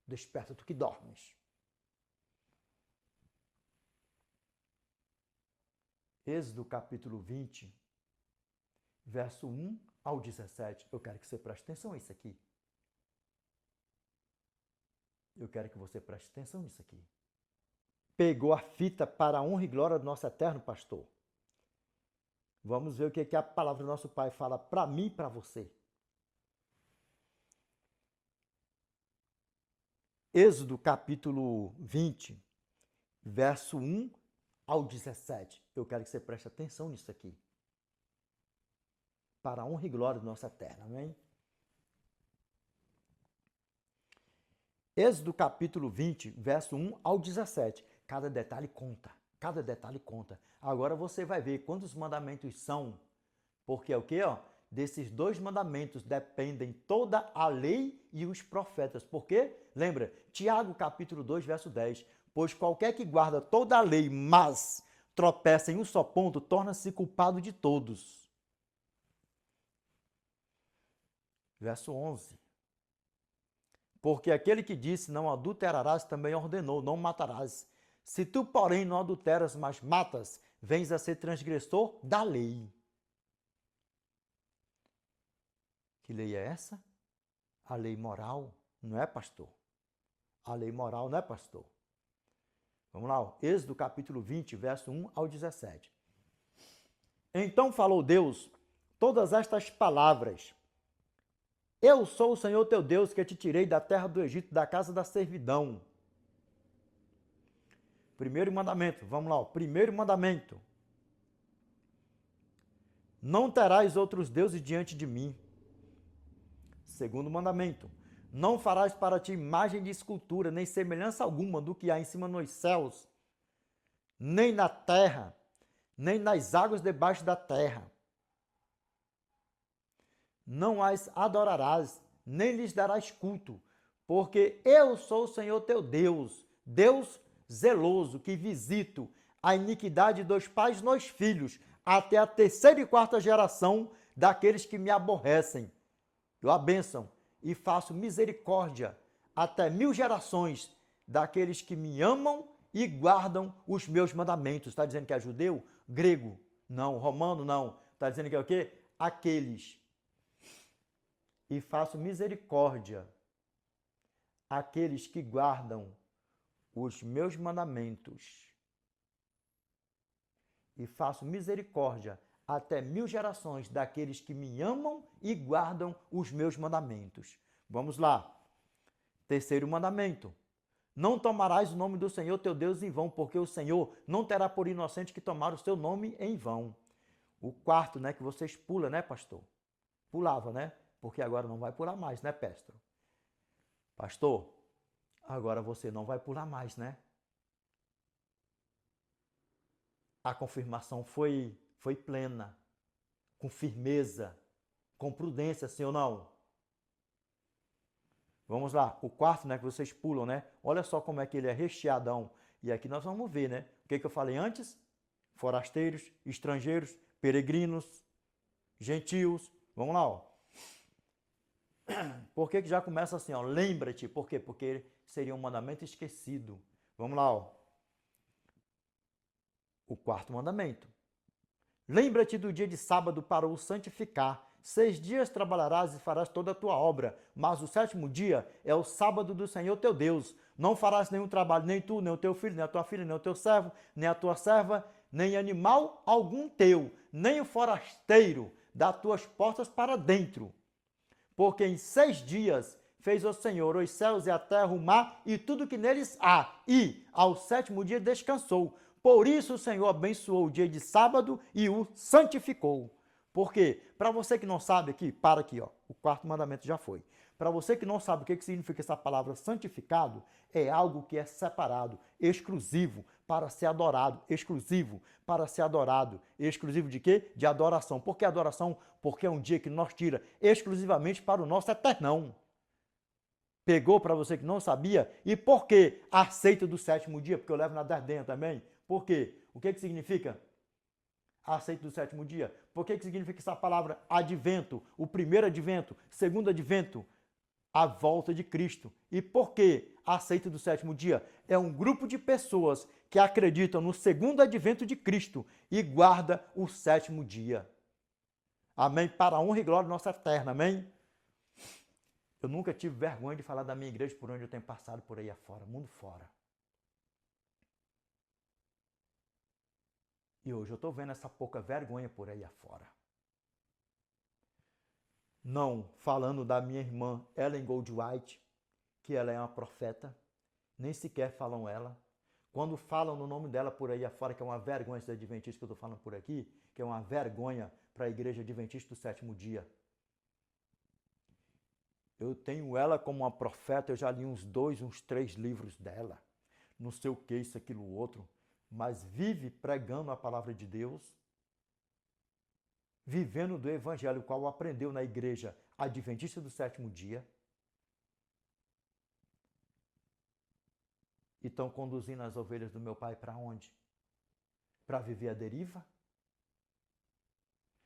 Desperta tu que dormes. Êxodo capítulo 20, verso 1 ao 17. Eu quero que você preste atenção nisso aqui. Eu quero que você preste atenção nisso aqui. Pegou a fita para a honra e glória do nosso eterno pastor. Vamos ver o que a palavra do nosso Pai fala para mim e para você. Êxodo capítulo 20, verso 1 ao 17. Eu quero que você preste atenção nisso aqui. Para a honra e glória do nosso eterno, amém? Êxodo capítulo 20, verso 1 ao 17. Cada detalhe conta. Cada detalhe conta. Agora você vai ver quantos mandamentos são. Porque é o quê? Desses 2 mandamentos dependem toda a lei e os profetas. Por quê? Lembra? Tiago capítulo 2, verso 10. Pois qualquer que guarda toda a lei, mas tropeça em um só ponto, torna-se culpado de todos. Verso 11. Porque aquele que disse, não adulterarás, também ordenou, não matarás. Se tu, porém, não adulteras, mas matas, vens a ser transgressor da lei. Que lei é essa? A lei moral, não é, pastor? A lei moral não é, pastor? Vamos lá, Êxodo capítulo 20, verso 1 ao 17. Então falou Deus todas estas palavras. Eu sou o Senhor teu Deus que te tirei da terra do Egito, da casa da servidão. Primeiro mandamento, vamos lá, primeiro mandamento. Não terás outros deuses diante de mim. Segundo mandamento, não farás para ti imagem de escultura, nem semelhança alguma do que há em cima nos céus, nem na terra, nem nas águas debaixo da terra. Não as adorarás, nem lhes darás culto, porque eu sou o Senhor teu Deus, Deus zeloso, que visito a iniquidade dos pais nos filhos, até a 3ª e 4ª geração daqueles que me aborrecem. Eu abençoo e faço misericórdia até 1000 gerações daqueles que me amam e guardam os meus mandamentos. Está dizendo que é judeu? Grego? Não. Romano? Não. Está dizendo que é o quê? Aqueles. E faço misericórdia àqueles que guardam os meus mandamentos. E faço misericórdia até 1000 gerações daqueles que me amam e guardam os meus mandamentos. Vamos lá. 3º mandamento. Não tomarás o nome do Senhor teu Deus em vão, porque o Senhor não terá por inocente que tomar o seu nome em vão. O 4º, né, que vocês pulam, né, pastor? Pulava, né? Porque agora não vai pular mais, né, Pestro? Pastor, agora você não vai pular mais, né? A confirmação foi plena, com firmeza, com prudência, sim ou não? Vamos lá, o 4º, né, que vocês pulam, né? Olha só como é que ele é recheadão. E aqui nós vamos ver, né? O que eu falei antes? Forasteiros, estrangeiros, peregrinos, gentios. Vamos lá, ó. Por que já começa assim, ó? Lembra-te. Por quê? Porque seria um mandamento esquecido. Vamos lá, ó. O 4º mandamento. Lembra-te do dia de sábado para o santificar. 6 dias trabalharás e farás toda a tua obra, mas o 7º dia é o sábado do Senhor teu Deus. Não farás nenhum trabalho, nem tu, nem o teu filho, nem a tua filha, nem o teu servo, nem a tua serva, nem animal algum teu, nem o forasteiro das tuas portas para dentro. Porque em 6 dias fez o Senhor os céus e a terra, o mar e tudo que neles há, e ao sétimo dia descansou. Por isso o Senhor abençoou o dia de sábado e o santificou. Por quê? Para você que não sabe aqui, para aqui, ó, o quarto mandamento já foi. Para você que não sabe o que significa essa palavra santificado, é algo que é separado, exclusivo para ser adorado, exclusivo para ser adorado. Exclusivo de quê? De adoração. Por que adoração? Porque é um dia que nós tira exclusivamente para o nosso eternão. Pegou para você que não sabia? E por que aceita do sétimo dia? Porque eu levo na derdenha também. Por quê? O que significa aceito do sétimo dia? Por que significa essa palavra advento? O primeiro advento, segundo advento, a volta de Cristo. E por que aceito do sétimo dia? É um grupo de pessoas que acreditam no segundo advento de Cristo e guarda o sétimo dia. Amém? Para a honra e glória nossa eterna. Amém? Eu nunca tive vergonha de falar da minha igreja por onde eu tenho passado por aí afora, mundo fora. E hoje eu estou vendo essa pouca vergonha por aí afora. Não falando da minha irmã Ellen Goldwhite, que ela é uma profeta, nem sequer falam ela. Quando falam no nome dela por aí afora, que é uma vergonha esse adventista que eu estou falando por aqui, que é uma vergonha para a igreja adventista do sétimo dia. Eu tenho ela como uma profeta, eu já li uns 3 livros dela. Não sei o que, isso, aquilo, outro. Mas vive pregando a palavra de Deus, vivendo do evangelho, o qual aprendeu na igreja adventista do sétimo dia. E estão conduzindo as ovelhas do meu pai para onde? Para viver a deriva?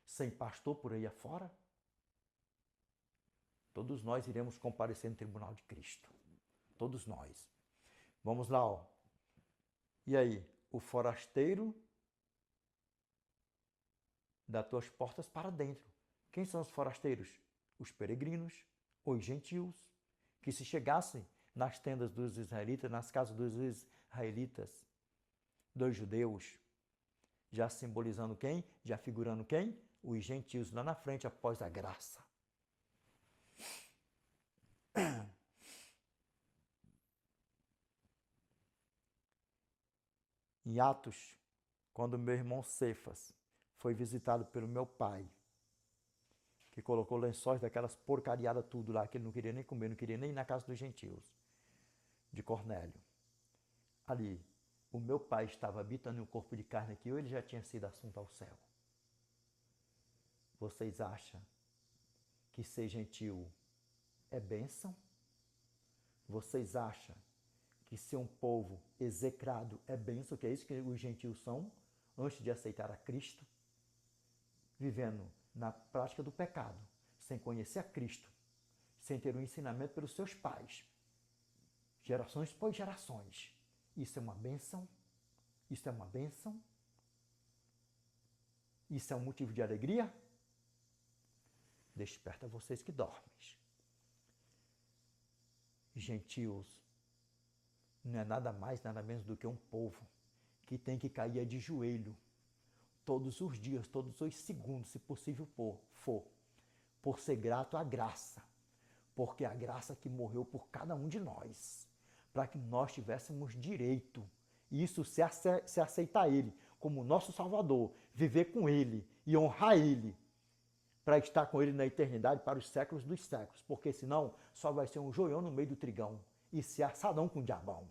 Sem pastor por aí afora? Todos nós iremos comparecer no tribunal de Cristo. Todos nós. Vamos lá, ó. E aí? O forasteiro das tuas portas para dentro. Quem são os forasteiros? Os peregrinos, os gentios, que se chegassem nas tendas dos israelitas, nas casas dos israelitas, dos judeus, já simbolizando quem? Já figurando quem? Os gentios lá na frente, após a graça. Em Atos, quando meu irmão Cefas foi visitado pelo meu pai, que colocou lençóis daquelas porcariadas tudo lá, que ele não queria nem comer, não queria nem ir na casa dos gentios, de Cornélio. Ali, o meu pai estava habitando em um corpo de carne aqui, ou ele já tinha sido assunto ao céu? Vocês acham que ser gentil é bênção? Vocês acham que ser um povo execrado é bênção, que é isso que os gentios são, antes de aceitar a Cristo? Vivendo na prática do pecado, sem conhecer a Cristo, sem ter um ensinamento pelos seus pais, gerações por gerações. Isso é uma bênção? Isso é uma bênção? Isso é um motivo de alegria? Desperta vocês que dormem. Gentios não é nada mais, nada menos do que um povo que tem que cair de joelho todos os dias, todos os segundos, se possível for, por ser grato à graça, porque é a graça que morreu por cada um de nós, para que nós tivéssemos direito, isso se aceitar Ele como nosso Salvador, viver com Ele e honrar Ele, para estar com Ele na eternidade para os séculos dos séculos, porque senão só vai ser um joião no meio do trigão e ser assadão com o diabão.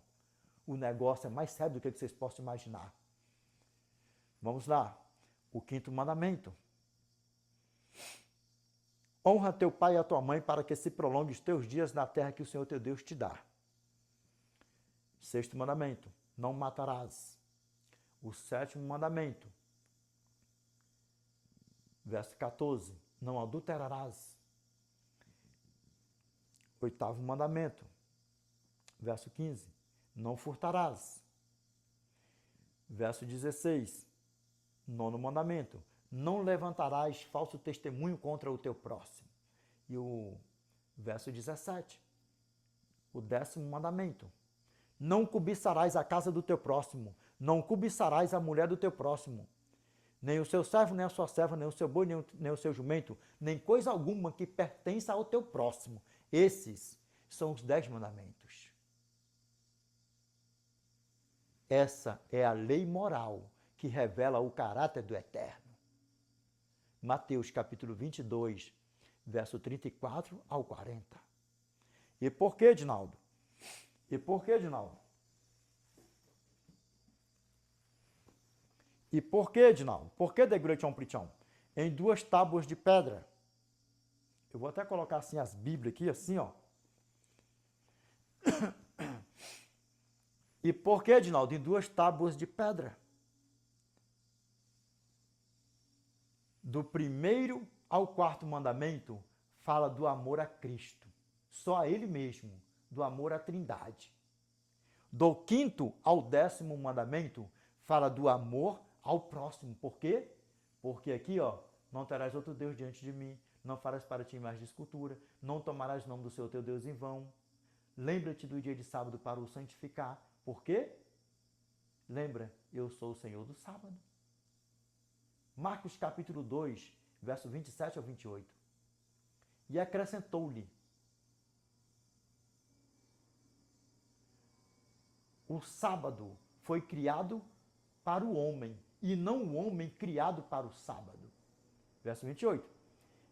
O negócio é mais sério do que vocês possam imaginar. Vamos lá. O quinto mandamento. Honra teu pai e a tua mãe para que se prolongue os teus dias na terra que o Senhor teu Deus te dá. Sexto mandamento. Não matarás. O sétimo mandamento. Verso 14. Não adulterarás. Oitavo mandamento. Verso 15. Não furtarás. Verso 16. Nono mandamento. Não levantarás falso testemunho contra o teu próximo. E o verso 17. O 10º mandamento. Não cobiçarás a casa do teu próximo. Não cobiçarás a mulher do teu próximo. Nem o seu servo, nem a sua serva, nem o seu boi, nem o seu jumento, nem coisa alguma que pertença ao teu próximo. Esses São os 10 mandamentos. Essa é a lei moral que revela o caráter do Eterno. Mateus capítulo 22, verso 34 ao 40. E por que, Edinaldo? E por que, Edinaldo? E por que, Edinaldo? Por que de Grechão Prichão? Em 2 tábuas de pedra. Eu vou até colocar assim as Bíblias aqui, assim, ó. E por que, Edinaldo? Em 2 tábuas de pedra. Do 1º ao 4º mandamento, fala do amor a Cristo. Só a Ele mesmo, do amor à Trindade. Do 5º ao 10º mandamento, fala do amor ao próximo. Por quê? Porque aqui, ó, não terás outro Deus diante de mim, não farás para ti mais de escultura, não tomarás nome do Senhor teu Deus em vão. Lembra-te do dia de sábado para o santificar. Por quê? Lembra, eu sou o Senhor do sábado. Marcos capítulo 2, verso 27 ao 28. E acrescentou-lhe: o sábado foi criado para o homem, e não o homem criado para o sábado. Verso 28.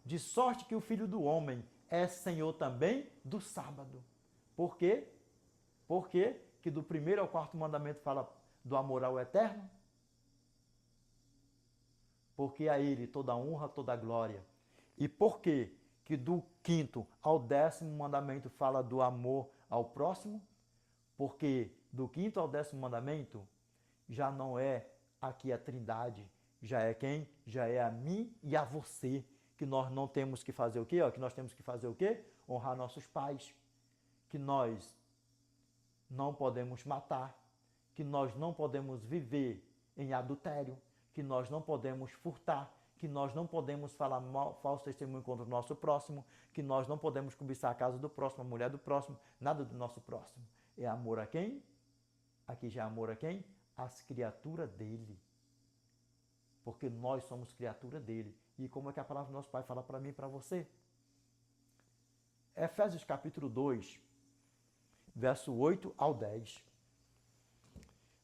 De sorte que o Filho do Homem é Senhor também do sábado. Por quê? Por quê que do 1º ao 4º mandamento fala do amor ao Eterno? Porque a Ele toda a honra, toda a glória. E por quê que do 5º ao 10º mandamento fala do amor ao próximo? Porque do 5º ao 10º mandamento já não é aqui a Trindade, já é quem? Já é a mim e a você, que nós não temos que fazer o quê? Que nós temos que fazer o quê? Honrar nossos pais, que nós não podemos matar, que nós não podemos viver em adultério, que nós não podemos furtar, que nós não podemos falar falso testemunho contra o nosso próximo, que nós não podemos cobiçar a casa do próximo, a mulher do próximo, nada do nosso próximo. É amor a quem? Aqui já é amor a quem? As criaturas dele. Porque nós somos criatura dele. E como é que a palavra do nosso Pai fala para mim e para você? Efésios capítulo 2, verso 8 ao 10.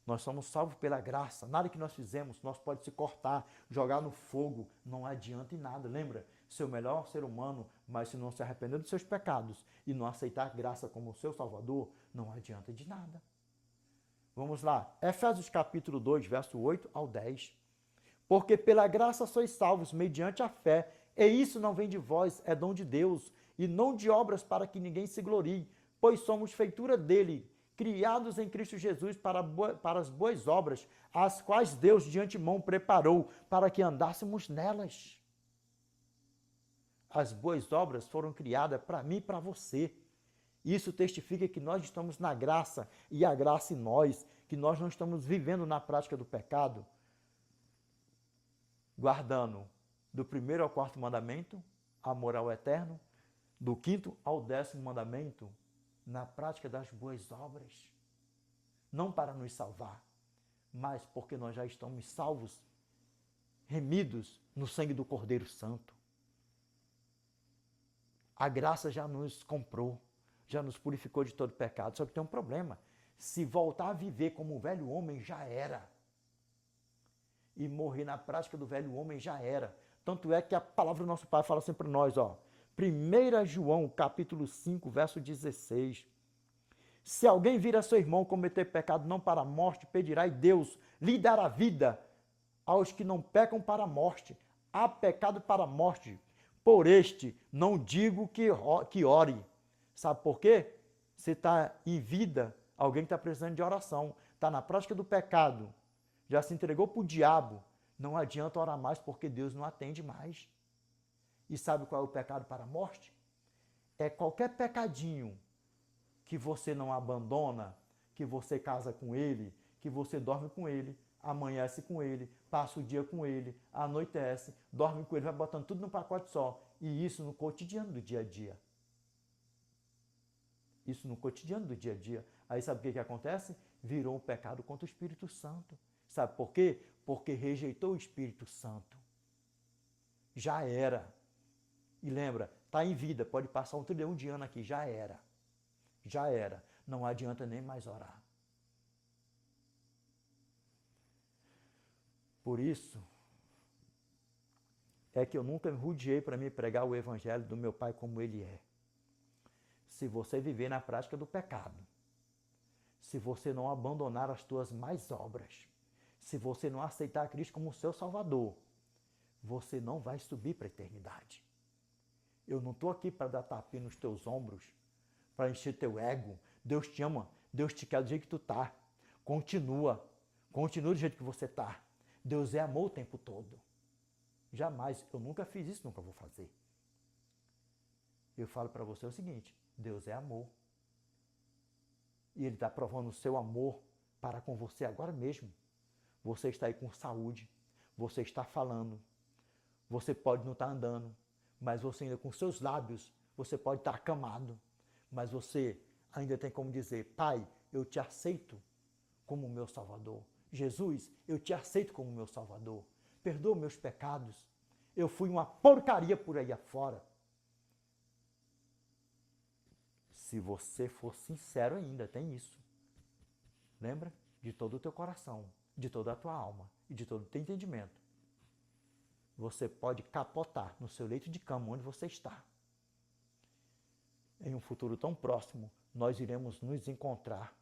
Nós somos salvos pela graça. Nada que nós fizemos, nós pode se cortar, jogar no fogo, não adianta em nada. Lembra? Ser o melhor ser humano, mas se não se arrepender dos seus pecados e não aceitar a graça como seu Salvador, não adianta de nada. Vamos lá. Efésios capítulo 2, verso 8 ao 10. Porque pela graça sois salvos mediante a fé, e isso não vem de vós, é dom de Deus, e não de obras para que ninguém se glorie, pois somos feitura dele, criados em Cristo Jesus para as boas obras, as quais Deus de antemão preparou para que andássemos nelas. As boas obras foram criadas para mim e para você. Isso testifica que nós estamos na graça e a graça em nós, que nós não estamos vivendo na prática do pecado, guardando do 1º ao 4º mandamento, amor ao Eterno, do 5º ao 10º mandamento, na prática das boas obras. Não para nos salvar, mas porque nós já estamos salvos, remidos no sangue do Cordeiro Santo. A graça já nos comprou, já nos purificou de todo pecado. Só que tem um problema. Se voltar a viver como o velho homem, já era. E morrer na prática do velho homem, já era. Tanto é que a palavra do nosso Pai fala sempre para nós, ó. 1 João, capítulo 5, verso 16. Se alguém vir a seu irmão cometer pecado não para a morte, pedirá e Deus lhe dará vida aos que não pecam para a morte. Há pecado para a morte. Por este, não digo que ore. Sabe por quê? Você está em vida, alguém está precisando de oração, está na prática do pecado, já se entregou para o diabo, não adianta orar mais porque Deus não atende mais. E sabe qual é o pecado para a morte? É qualquer pecadinho que você não abandona, que você casa com ele, que você dorme com ele, amanhece com ele, passa o dia com ele, anoitece, dorme com ele, vai botando tudo num pacote só. E isso no cotidiano do dia a dia. Isso no cotidiano do dia a dia. Aí sabe o que acontece? Virou um pecado contra o Espírito Santo. Sabe por quê? Porque rejeitou o Espírito Santo. Já era. E lembra, está em vida, pode passar 1 trilhão de anos aqui, já era. Já era. Não adianta nem mais orar. Por isso, é que eu nunca me rodeei para me pregar o evangelho do meu Pai como ele é. Se você viver na prática do pecado, se você não abandonar as tuas más obras, se você não aceitar Cristo como seu Salvador, você não vai subir para a eternidade. Eu não estou aqui para dar tapinha nos teus ombros, para encher teu ego. Deus te ama, Deus te quer do jeito que tu tá. Continua do jeito que você tá. Deus é amor o tempo todo. Jamais, eu nunca fiz isso, nunca vou fazer. Eu falo para você o seguinte, Deus é amor. E Ele está provando o seu amor para com você agora mesmo. Você está aí com saúde, você está falando, você pode não estar andando, mas você ainda com seus lábios, você pode estar acamado, mas você ainda tem como dizer, Pai, eu te aceito como meu Salvador. Jesus, eu te aceito como meu Salvador. Perdoa meus pecados. Eu fui uma porcaria por aí afora. Se você for sincero ainda, tem isso. Lembra? De todo o teu coração, de toda a tua alma e de todo o teu entendimento. Você pode capotar no seu leito de cama onde você está. Em um futuro tão próximo, nós iremos nos encontrar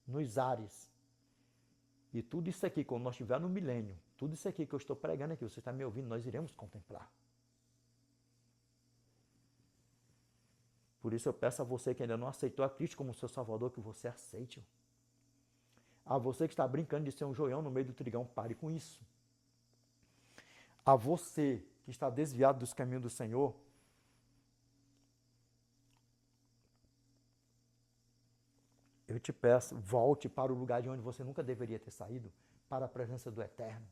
nos ares. E tudo isso aqui, quando nós estivermos no milênio, tudo isso aqui que eu estou pregando aqui, você está me ouvindo, nós iremos contemplar. Por isso eu peço a você que ainda não aceitou a Cristo como seu Salvador, que você aceite-o. A você que está brincando de ser um joião no meio do trigão, pare com isso. A você que está desviado dos caminhos do Senhor, eu te peço, volte para o lugar de onde você nunca deveria ter saído, para a presença do Eterno.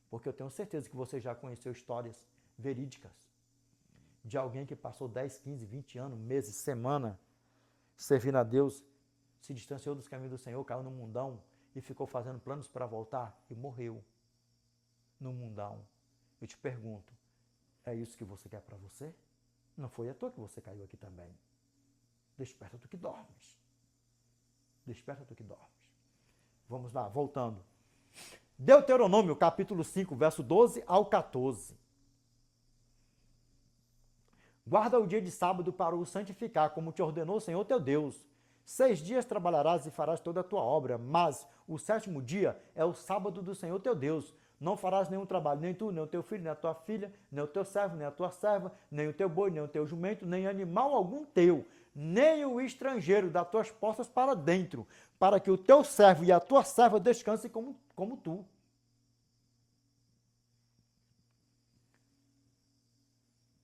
Porque eu tenho certeza que você já conheceu histórias verídicas de alguém que passou 10, 15, 20 anos, meses, semana, servindo a Deus, se distanciou dos caminhos do Senhor, caiu no mundão e ficou fazendo planos para voltar e morreu no mundão. Eu te pergunto, é isso que você quer para você? Não foi à toa que você caiu aqui também. Desperta tu que dormes. Desperta tu que dormes. Vamos lá, voltando. Deuteronômio, capítulo 5, verso 12 ao 14. Guarda o dia de sábado para o santificar, como te ordenou o Senhor teu Deus. 6 dias trabalharás e farás toda a tua obra, mas o 7º dia é o sábado do Senhor teu Deus. Não farás nenhum trabalho, nem tu, nem o teu filho, nem a tua filha, nem o teu servo, nem a tua serva, nem o teu boi, nem o teu jumento, nem animal algum teu, nem o estrangeiro das tuas portas para dentro, para que o teu servo e a tua serva descansem como tu.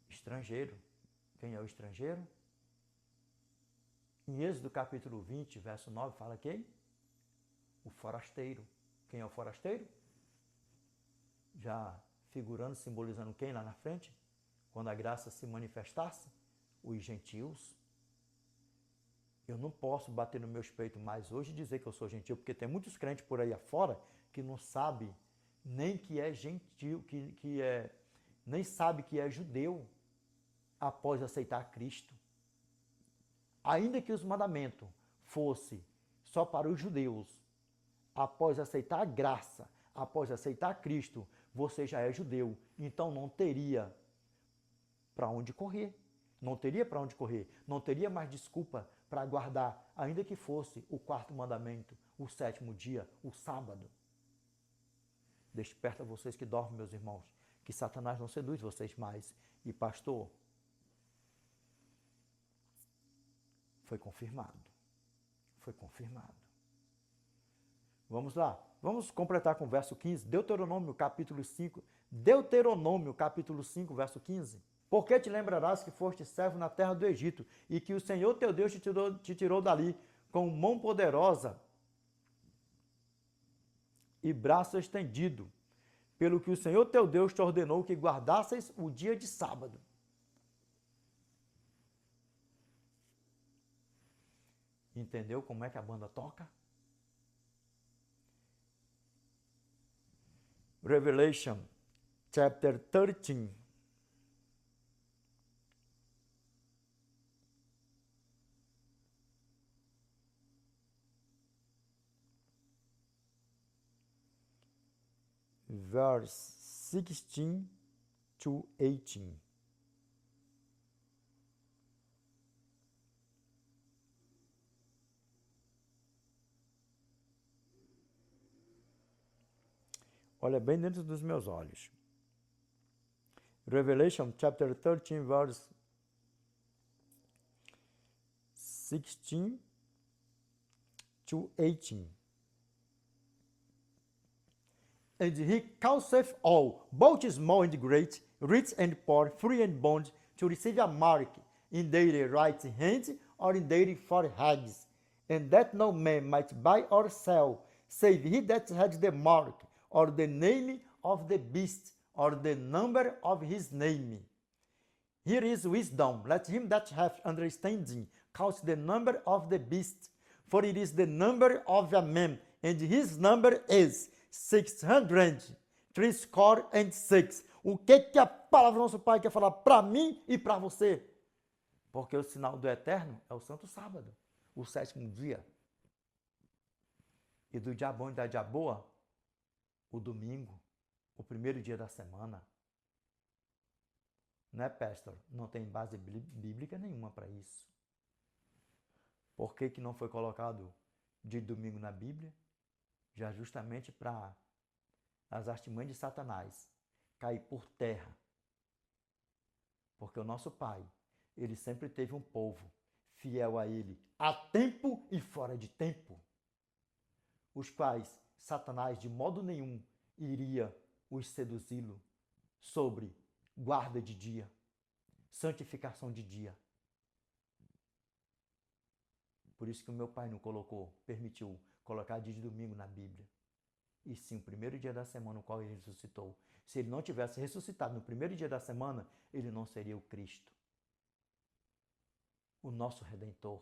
Estrangeiro. Quem é o estrangeiro? Em Êxodo capítulo 20, verso 9, fala quem? O forasteiro. Quem é o forasteiro? Já figurando, simbolizando quem lá na frente? Quando a graça se manifestasse? Os gentios. Eu não posso bater no meu peito mais hoje e dizer que eu sou gentil, porque tem muitos crentes por aí afora que não sabe nem que é gentil, nem sabe que é judeu após aceitar Cristo. Ainda que os mandamentos fossem só para os judeus, após aceitar a graça, após aceitar Cristo, você já é judeu. Então não teria para onde correr. Não teria para onde correr. Não teria mais desculpa para guardar, ainda que fosse o 4º mandamento, o 7º dia, o sábado. Desperta vocês que dormem, meus irmãos, que Satanás não seduz vocês mais. E pastor, foi confirmado. Foi confirmado. Vamos lá. Vamos completar com o verso 15. Deuteronômio, capítulo 5. Deuteronômio, capítulo 5, verso 15. Porque te lembrarás que foste servo na terra do Egito e que o Senhor teu Deus te tirou dali com mão poderosa e braço estendido, pelo que o Senhor teu Deus te ordenou que guardasseis o dia de sábado. Entendeu como é que a banda toca? Revelation, chapter 13. verse 16 to 18. Olha bem dentro dos meus olhos. Revelation chapter 13 verse 16 to 18. And he causeth all, both small and great, rich and poor, free and bond, to receive a mark in their right hand or in their foreheads, and that no man might buy or sell, save he that had the mark, or the name of the beast, or the number of his name. Here is wisdom. Let him that hath understanding count the number of the beast, for it is the number of a man, and his number is 636. O que a palavra do nosso Pai quer falar para mim e para você? Porque o sinal do eterno é o Santo Sábado, o 7º dia. E do dia bom e da dia boa, o domingo, o 1º dia da semana. Né, pastor? Não tem base bíblica nenhuma para isso. Por que não foi colocado de domingo na Bíblia? Já justamente para as artimanhas de Satanás cair por terra. Porque o nosso Pai, ele sempre teve um povo fiel a ele, a tempo e fora de tempo, os quais Satanás de modo nenhum iria os seduzi-lo sobre guarda de dia, santificação de dia. Por isso que o meu Pai não permitiu colocar dia de domingo na Bíblia. E sim, o 1º dia da semana no qual ele ressuscitou. Se ele não tivesse ressuscitado no 1º dia da semana, ele não seria o Cristo, o nosso Redentor.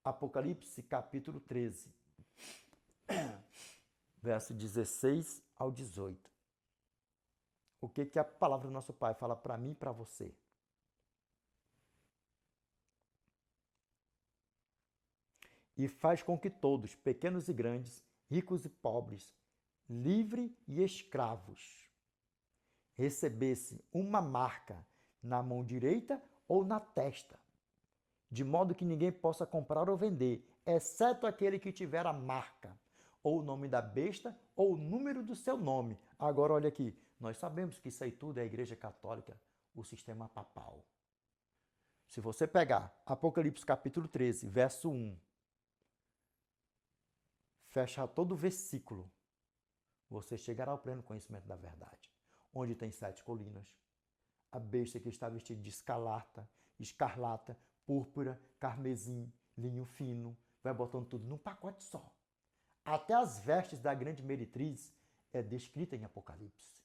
Apocalipse capítulo 13, verso 16 ao 18. O que a palavra do nosso Pai fala para mim e para você? E faz com que todos, pequenos e grandes, ricos e pobres, livres e escravos, recebessem uma marca na mão direita ou na testa, de modo que ninguém possa comprar ou vender, exceto aquele que tiver a marca, ou o nome da besta, ou o número do seu nome. Agora, olha aqui, nós sabemos que isso aí tudo é a Igreja Católica, o sistema papal. Se você pegar Apocalipse capítulo 13, verso 1, fecha todo o versículo, você chegará ao pleno conhecimento da verdade, onde tem 7 colinas, a besta que está vestida de escarlata, púrpura, carmesim, linho fino, vai botando tudo num pacote só. Até as vestes da grande meretriz é descrita em Apocalipse.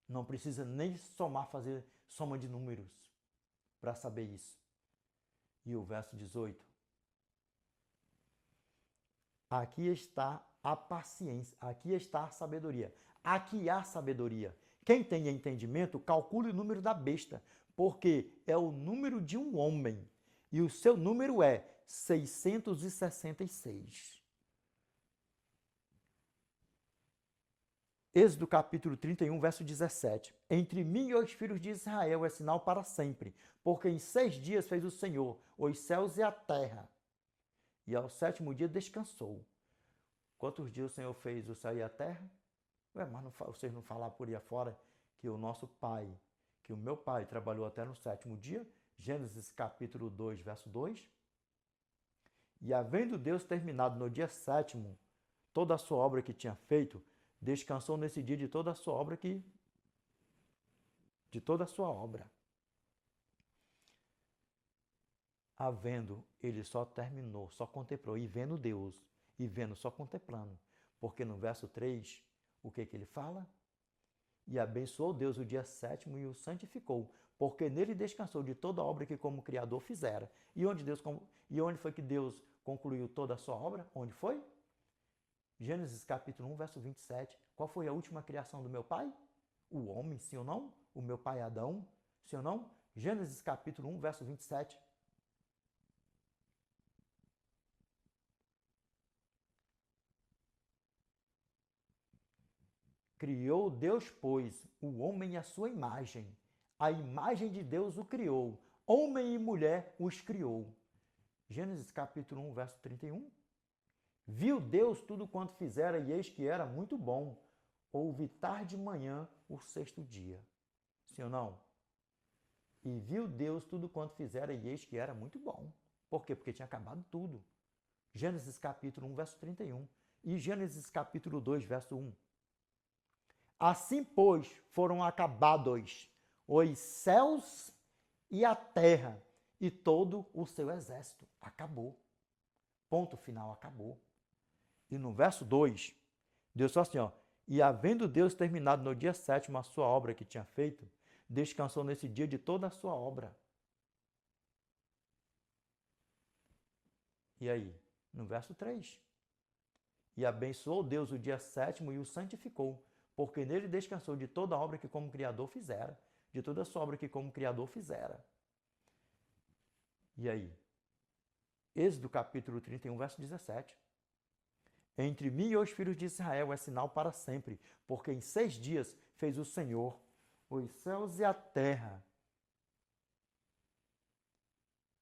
Não precisa nem fazer soma de números para saber isso. E o verso 18. Aqui está a paciência, aqui está a sabedoria. Aqui há sabedoria. Quem tem entendimento, calcule o número da besta, porque é o número de um homem. E o seu número é 666. Êxodo capítulo 31, verso 17. Entre mim e os filhos de Israel é sinal para sempre, porque em 6 dias fez o Senhor os céus e a terra, e ao 7º dia descansou. Quantos dias o Senhor fez o céu e a terra? Mas vocês não falaram por aí afora que o nosso Pai, que o meu Pai trabalhou até no 7º dia? Gênesis capítulo 2, verso 2. E havendo Deus terminado no dia 7º toda a sua obra que tinha feito, descansou nesse dia de toda a sua obra Havendo, ele só terminou, só contemplou, e vendo Deus, e vendo só contemplando. Porque no verso 3, o que ele fala? E abençoou Deus o dia 7º e o santificou, porque nele descansou de toda a obra que como Criador fizera. E onde foi que Deus concluiu toda a sua obra? Onde foi? Gênesis capítulo 1, verso 27. Qual foi a última criação do meu pai? O homem, sim ou não? O meu pai Adão, sim ou não? Gênesis capítulo 1, verso 27. Criou Deus, pois, o homem à sua imagem. A imagem de Deus o criou. Homem e mulher os criou. Gênesis capítulo 1, verso 31. Viu Deus tudo quanto fizera, e eis que era muito bom. Houve tarde de manhã o sexto dia. Sim ou não? E viu Deus tudo quanto fizera, e eis que era muito bom. Por quê? Porque tinha acabado tudo. Gênesis capítulo 1, verso 31. E Gênesis capítulo 2, verso 1. Assim, pois, foram acabados os céus e a terra e todo o seu exército. Acabou. Ponto final, acabou. E no verso 2, Deus falou assim, ó, e havendo Deus terminado no dia 7º a sua obra que tinha feito, descansou nesse dia de toda a sua obra. E aí? No verso 3. E abençoou Deus o dia 7º e o santificou, porque nele descansou de toda a obra que como Criador fizera, de toda a sua obra que como Criador fizera. E aí? Êxodo capítulo 31, verso 17. Entre mim e os filhos de Israel é sinal para sempre, porque em 6 dias fez o Senhor os céus e a terra,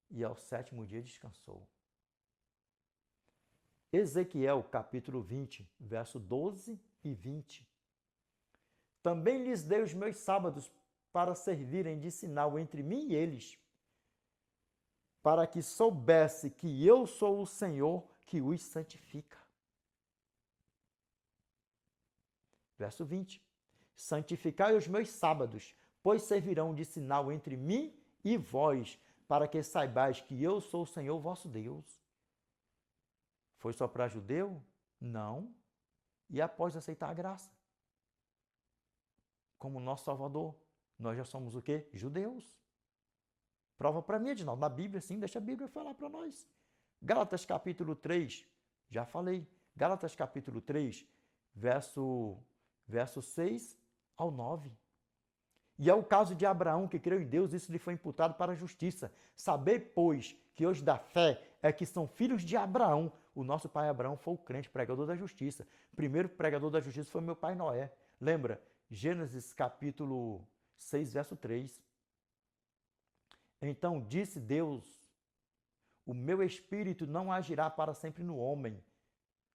e ao 7º dia descansou. Ezequiel capítulo 20, verso 12 e 20. Também lhes dei os meus sábados para servirem de sinal entre mim e eles, para que soubesse que eu sou o Senhor que os santifica. Verso 20. Santificai os meus sábados, pois servirão de sinal entre mim e vós, para que saibais que eu sou o Senhor vosso Deus. Foi só para judeu? Não. E após aceitar a graça, como nosso Salvador, nós já somos o quê? Judeus. Prova para mim, Edinaldo, na Bíblia, sim, deixa a Bíblia falar para nós. Gálatas capítulo 3, já falei. Gálatas capítulo 3, verso 6 ao 9. E é o caso de Abraão, que creu em Deus, isso lhe foi imputado para a justiça. Saber, pois, que os da fé é que são filhos de Abraão. O nosso pai Abraão foi o crente, pregador da justiça. O primeiro pregador da justiça foi meu pai Noé. Lembra? Gênesis capítulo 6, verso 3. Então disse Deus, o meu espírito não agirá para sempre no homem,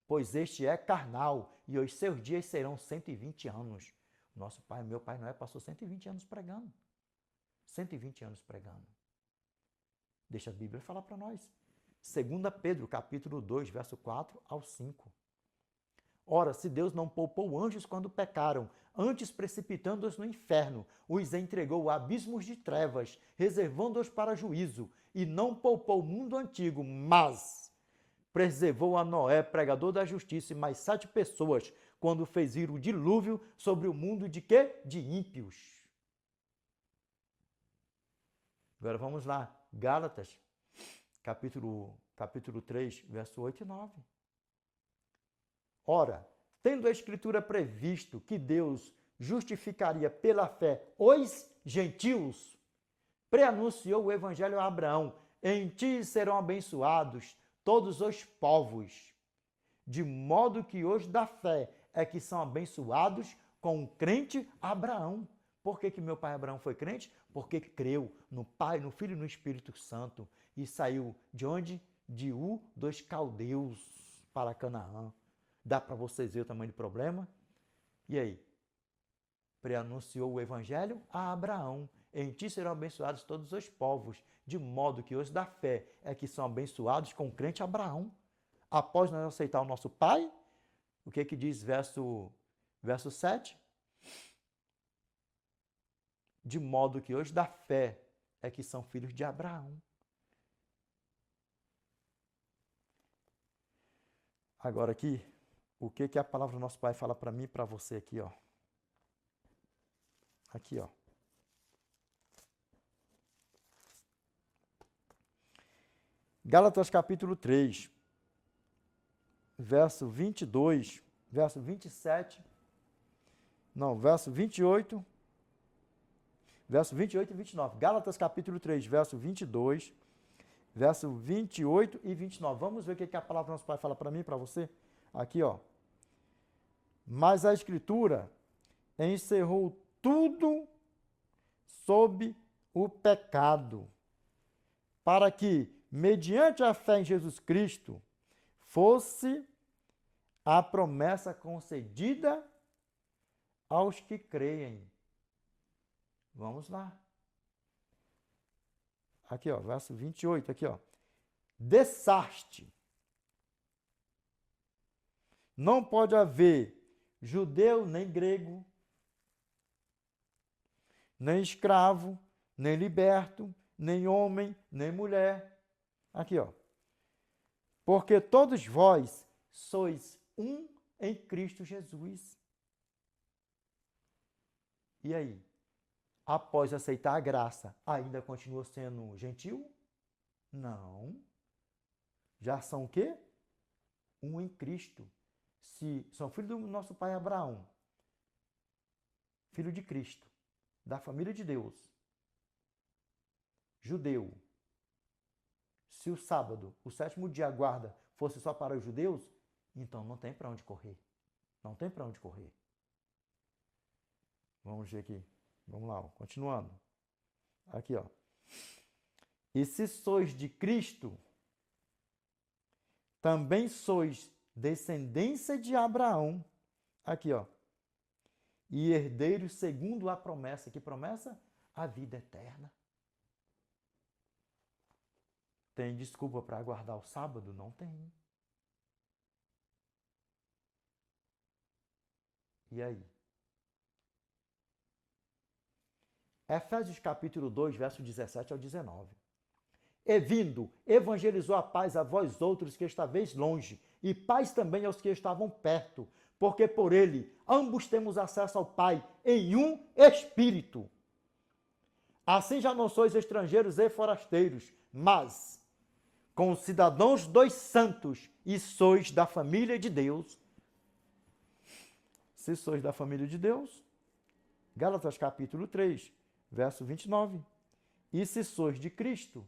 pois este é carnal, e os seus dias serão 120 anos. Nosso pai, meu pai Noé, passou 120 anos pregando. 120 anos pregando. Deixa a Bíblia falar para nós. 2 Pedro, capítulo 2, verso 4 ao 5. Ora, se Deus não poupou anjos quando pecaram, antes precipitando-os no inferno, os entregou a abismos de trevas, reservando-os para juízo, e não poupou o mundo antigo, mas preservou a Noé, pregador da justiça, e mais 7 pessoas, quando fez vir o dilúvio sobre o mundo de quê? De ímpios. Agora vamos lá, Gálatas, capítulo 3, verso 8 e 9. Ora, tendo a Escritura previsto que Deus justificaria pela fé os gentios, preanunciou o Evangelho a Abraão, em ti serão abençoados todos os povos, de modo que os da fé é que são abençoados com o crente Abraão. Por que meu pai Abraão foi crente? Porque creu no Pai, no Filho e no Espírito Santo e saiu de onde? De Ur dos Caldeus para Canaã. Dá para vocês ver o tamanho do problema? E aí? Preanunciou o Evangelho a Abraão. Em ti serão abençoados todos os povos, de modo que os da fé é que são abençoados com o crente Abraão. Após nós aceitar o nosso Pai, o que diz verso 7? De modo que os da fé é que são filhos de Abraão. Agora aqui, o que a palavra do nosso Pai fala para mim e para você aqui, ó. Aqui, ó. Gálatas capítulo 3, verso 22, verso 27, não, verso 28, verso 28 e 29. Gálatas capítulo 3, verso 22, verso 28 e 29. Vamos ver o que a palavra do nosso Pai fala para mim e para você? Aqui, ó. Mas a Escritura encerrou tudo sob o pecado, para que, mediante a fé em Jesus Cristo, fosse a promessa concedida aos que creem. Vamos lá. Aqui, ó, verso 28, aqui, ó. Dessaste. Não pode haver judeu nem grego, nem escravo, nem liberto, nem homem, nem mulher. Aqui, ó. Porque todos vós sois um em Cristo Jesus. E aí? Após aceitar a graça, ainda continua sendo gentil? Não. Já são o quê? Um em Cristo. Se são filhos do nosso pai Abraão, filho de Cristo, da família de Deus, judeu, se o sábado, o sétimo dia guarda, fosse só para os judeus, então não tem para onde correr. Não tem para onde correr. Vamos ver aqui. Vamos lá, ó. Continuando. Aqui, ó. E se sois de Cristo, também sois descendência de Abraão. Aqui, ó. E herdeiros segundo a promessa. Que promessa? A vida eterna. Tem desculpa para guardar o sábado? Não tem. E aí? Efésios capítulo 2, verso 17 ao 19. E vindo, evangelizou a paz a vós outros que estáveis longe, e paz também aos que estavam perto, porque por ele ambos temos acesso ao Pai em um Espírito. Assim já não sois estrangeiros e forasteiros, mas concidadãos dos santos, e sois da família de Deus. Se sois da família de Deus, Gálatas capítulo 3, verso 29. E se sois de Cristo,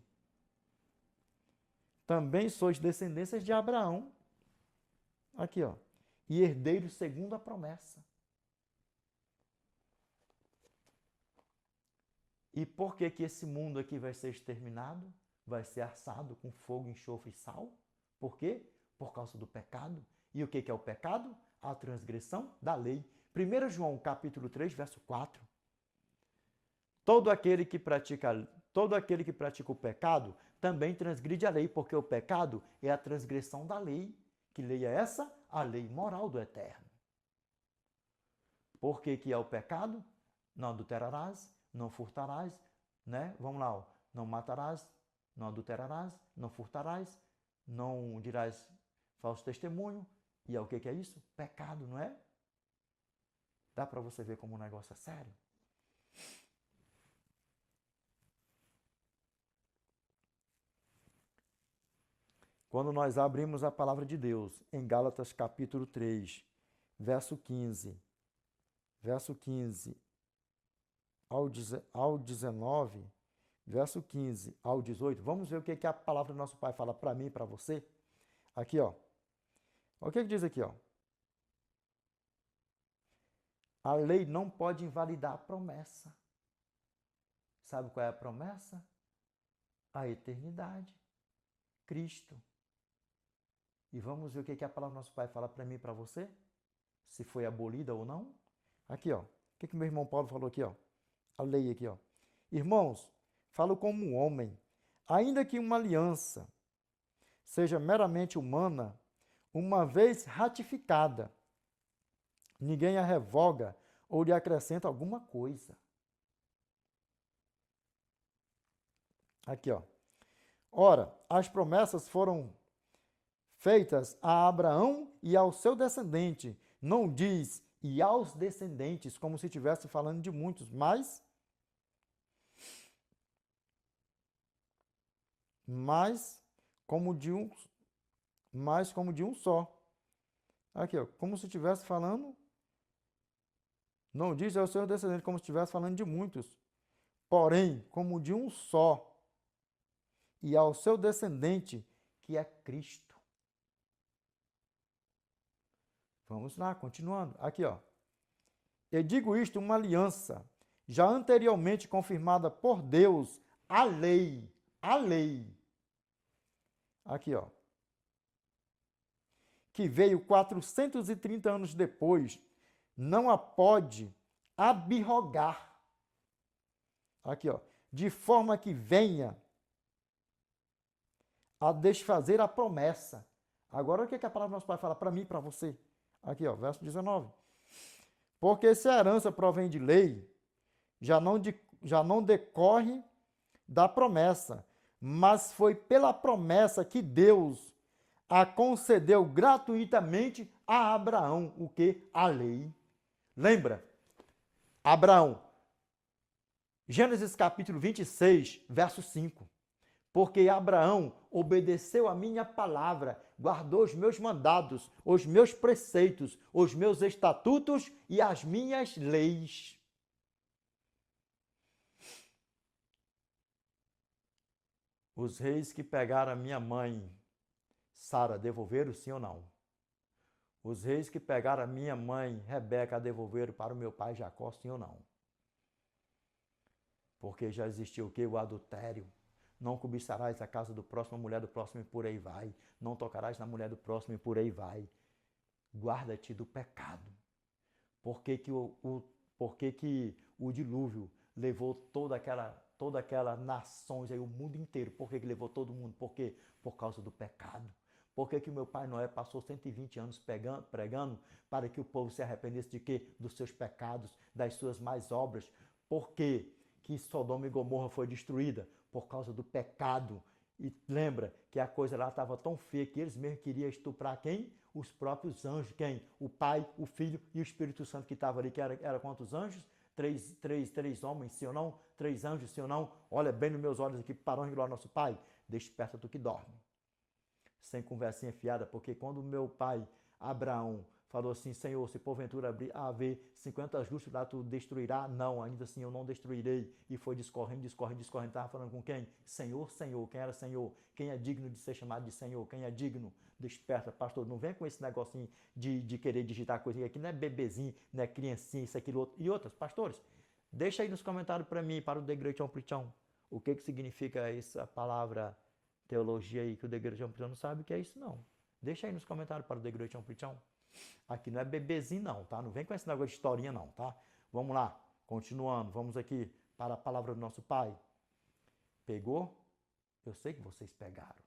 também sois descendências de Abraão. Aqui, ó. E herdeiros segundo a promessa. E por que que esse mundo aqui vai ser exterminado? Vai ser assado com fogo, enxofre e sal? Por quê? Por causa do pecado. E o que que é o pecado? A transgressão da lei. 1 João capítulo 3, verso 4. Todo aquele que pratica o pecado também transgride a lei, porque o pecado é a transgressão da lei. Que lei é essa? A lei moral do Eterno. Por que que é o pecado? Não adulterarás, não furtarás, né? Vamos lá, ó. Não matarás, não adulterarás, não furtarás, não dirás falso testemunho. E é o que que é isso? Pecado, não é? Dá para você ver como o negócio é sério? Quando nós abrimos a palavra de Deus em Gálatas capítulo 3, verso 15 ao 19, verso 15 ao 18, vamos ver o que a palavra do nosso Pai fala para mim e para você. Aqui, ó. O que diz aqui, ó? A lei não pode invalidar a promessa. Sabe qual é a promessa? A eternidade. Cristo. E vamos ver o que a palavra do nosso Pai fala para mim e para você? Se foi abolida ou não? Aqui, ó. O que meu irmão Paulo falou aqui, ó? A lei aqui, ó. Irmãos, falo como um homem. Ainda que uma aliança seja meramente humana, uma vez ratificada, ninguém a revoga ou lhe acrescenta alguma coisa. Aqui, ó. Ora, as promessas foram feitas a Abraão e ao seu descendente. Não diz e aos descendentes, como se estivesse falando de muitos, mas como de um só. Aqui, ó, como se estivesse falando, não diz aos seus descendentes, como se estivesse falando de muitos, porém, como de um só, e ao seu descendente, que é Cristo. Vamos lá, continuando. Aqui, ó. Eu digo isto, uma aliança, já anteriormente confirmada por Deus, a lei, aqui ó, que veio 430 anos depois, não a pode abrogar, aqui ó, de forma que venha a desfazer a promessa. Agora o que a palavra do nosso Pai fala para mim e para você? Aqui ó, verso 19. Porque se a herança provém de lei, já não decorre da promessa, mas foi pela promessa que Deus a concedeu gratuitamente a Abraão, o que? A lei. Lembra? Abraão, Gênesis capítulo 26, verso 5. Porque Abraão obedeceu a minha palavra, guardou os meus mandados, os meus preceitos, os meus estatutos e as minhas leis. Os reis que pegaram a minha mãe, Sara, devolveram sim ou não? Os reis que pegaram a minha mãe, Rebeca, devolveram para o meu pai Jacó, sim ou não? Porque já existiu o quê? O adultério. Não cobiçarás a casa do próximo, a mulher do próximo e por aí vai. Não tocarás na mulher do próximo e por aí vai. Guarda-te do pecado. Por que que o dilúvio levou toda aquela nações aí, o mundo inteiro? Por que levou todo mundo? Por quê? Por causa do pecado. Por que o meu pai Noé passou 120 anos pregando para que o povo se arrependesse de quê? Dos seus pecados, das suas más obras. Por quê? Que Sodoma e Gomorra foi destruída? Por causa do pecado. E lembra que a coisa lá estava tão feia que eles mesmos queriam estuprar quem? Os próprios anjos. Quem? O Pai, o Filho e o Espírito Santo que estava ali. Que era quantos anjos? Três homens, sim ou não? 3 anjos, sim ou não? Olha bem nos meus olhos aqui, para honra e glória ao nosso Pai. Desperta tu que dorme. Sem conversinha fiada, porque quando meu pai, Abraão, falou assim, Senhor, se porventura haver 50 justos lá, tu destruirá? Não, ainda assim eu não destruirei. E foi discorrendo. Estava falando com quem? Senhor, Senhor. Quem era Senhor? Quem é digno de ser chamado de Senhor? Quem é digno? Desperta, pastor. Não vem com esse negocinho de querer digitar coisa aqui. Não é bebezinho, não é criancinha, isso, aquilo, outro. E outras, pastores, deixa aí nos comentários para mim, para o The Great Amplichão, o que significa essa palavra teologia aí que o The Great Amplichão não sabe o que é isso, não. Deixa aí nos comentários para o The Great Amplichão. Aqui não é bebezinho não, tá? Não vem com esse negócio de historinha não, tá? Vamos lá, continuando. Vamos aqui para a palavra do nosso Pai. Pegou? Eu sei que vocês pegaram.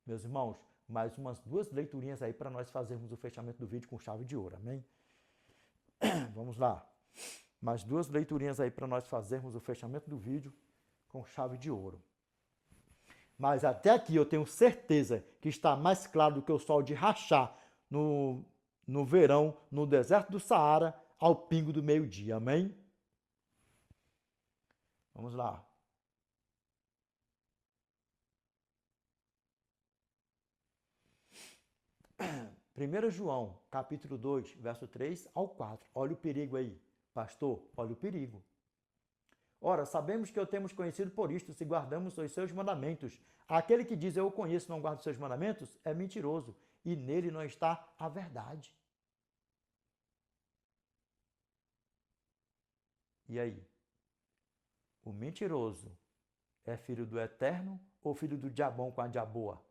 Meus irmãos, mais umas 2 leiturinhas aí para nós fazermos o fechamento do vídeo com chave de ouro, amém? Vamos lá. Mais 2 leiturinhas aí para nós fazermos o fechamento do vídeo com chave de ouro. Mas até aqui eu tenho certeza que está mais claro do que o sol de rachar no verão, no deserto do Saara, ao pingo do meio-dia. Amém? Vamos lá. Primeiro João, capítulo 2, verso 3 ao 4. Olha o perigo aí. Pastor, olha o perigo. Ora, sabemos que o temos conhecido por isto, se guardamos os seus mandamentos. Aquele que diz eu o conheço e não guarda os seus mandamentos, é mentiroso, e nele não está a verdade. E aí? O mentiroso é filho do eterno ou filho do diabão com a diaboa?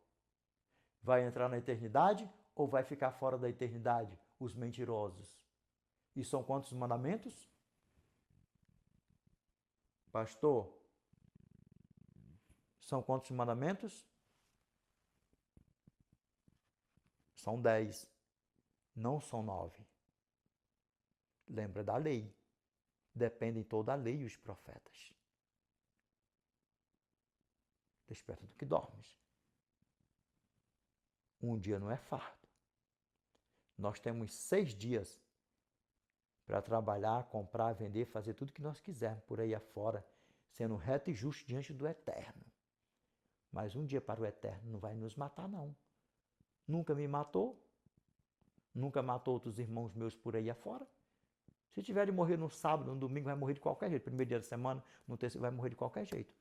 Vai entrar na eternidade ou vai ficar fora da eternidade? Os mentirosos. E são quantos mandamentos? Pastor, são quantos mandamentos? São 10. Não são 9. Lembra da lei. Dependem toda a lei e os profetas. Desperta do que dormes. Um dia não é fardo. Nós temos 6 dias para trabalhar, comprar, vender, fazer tudo que nós quisermos por aí afora, sendo reto e justo diante do Eterno. Mas um dia para o Eterno não vai nos matar, não. Nunca me matou, nunca matou outros irmãos meus por aí afora. Se tiver de morrer no sábado, no domingo, vai morrer de qualquer jeito. Primeiro dia da semana, no terceiro, vai morrer de qualquer jeito.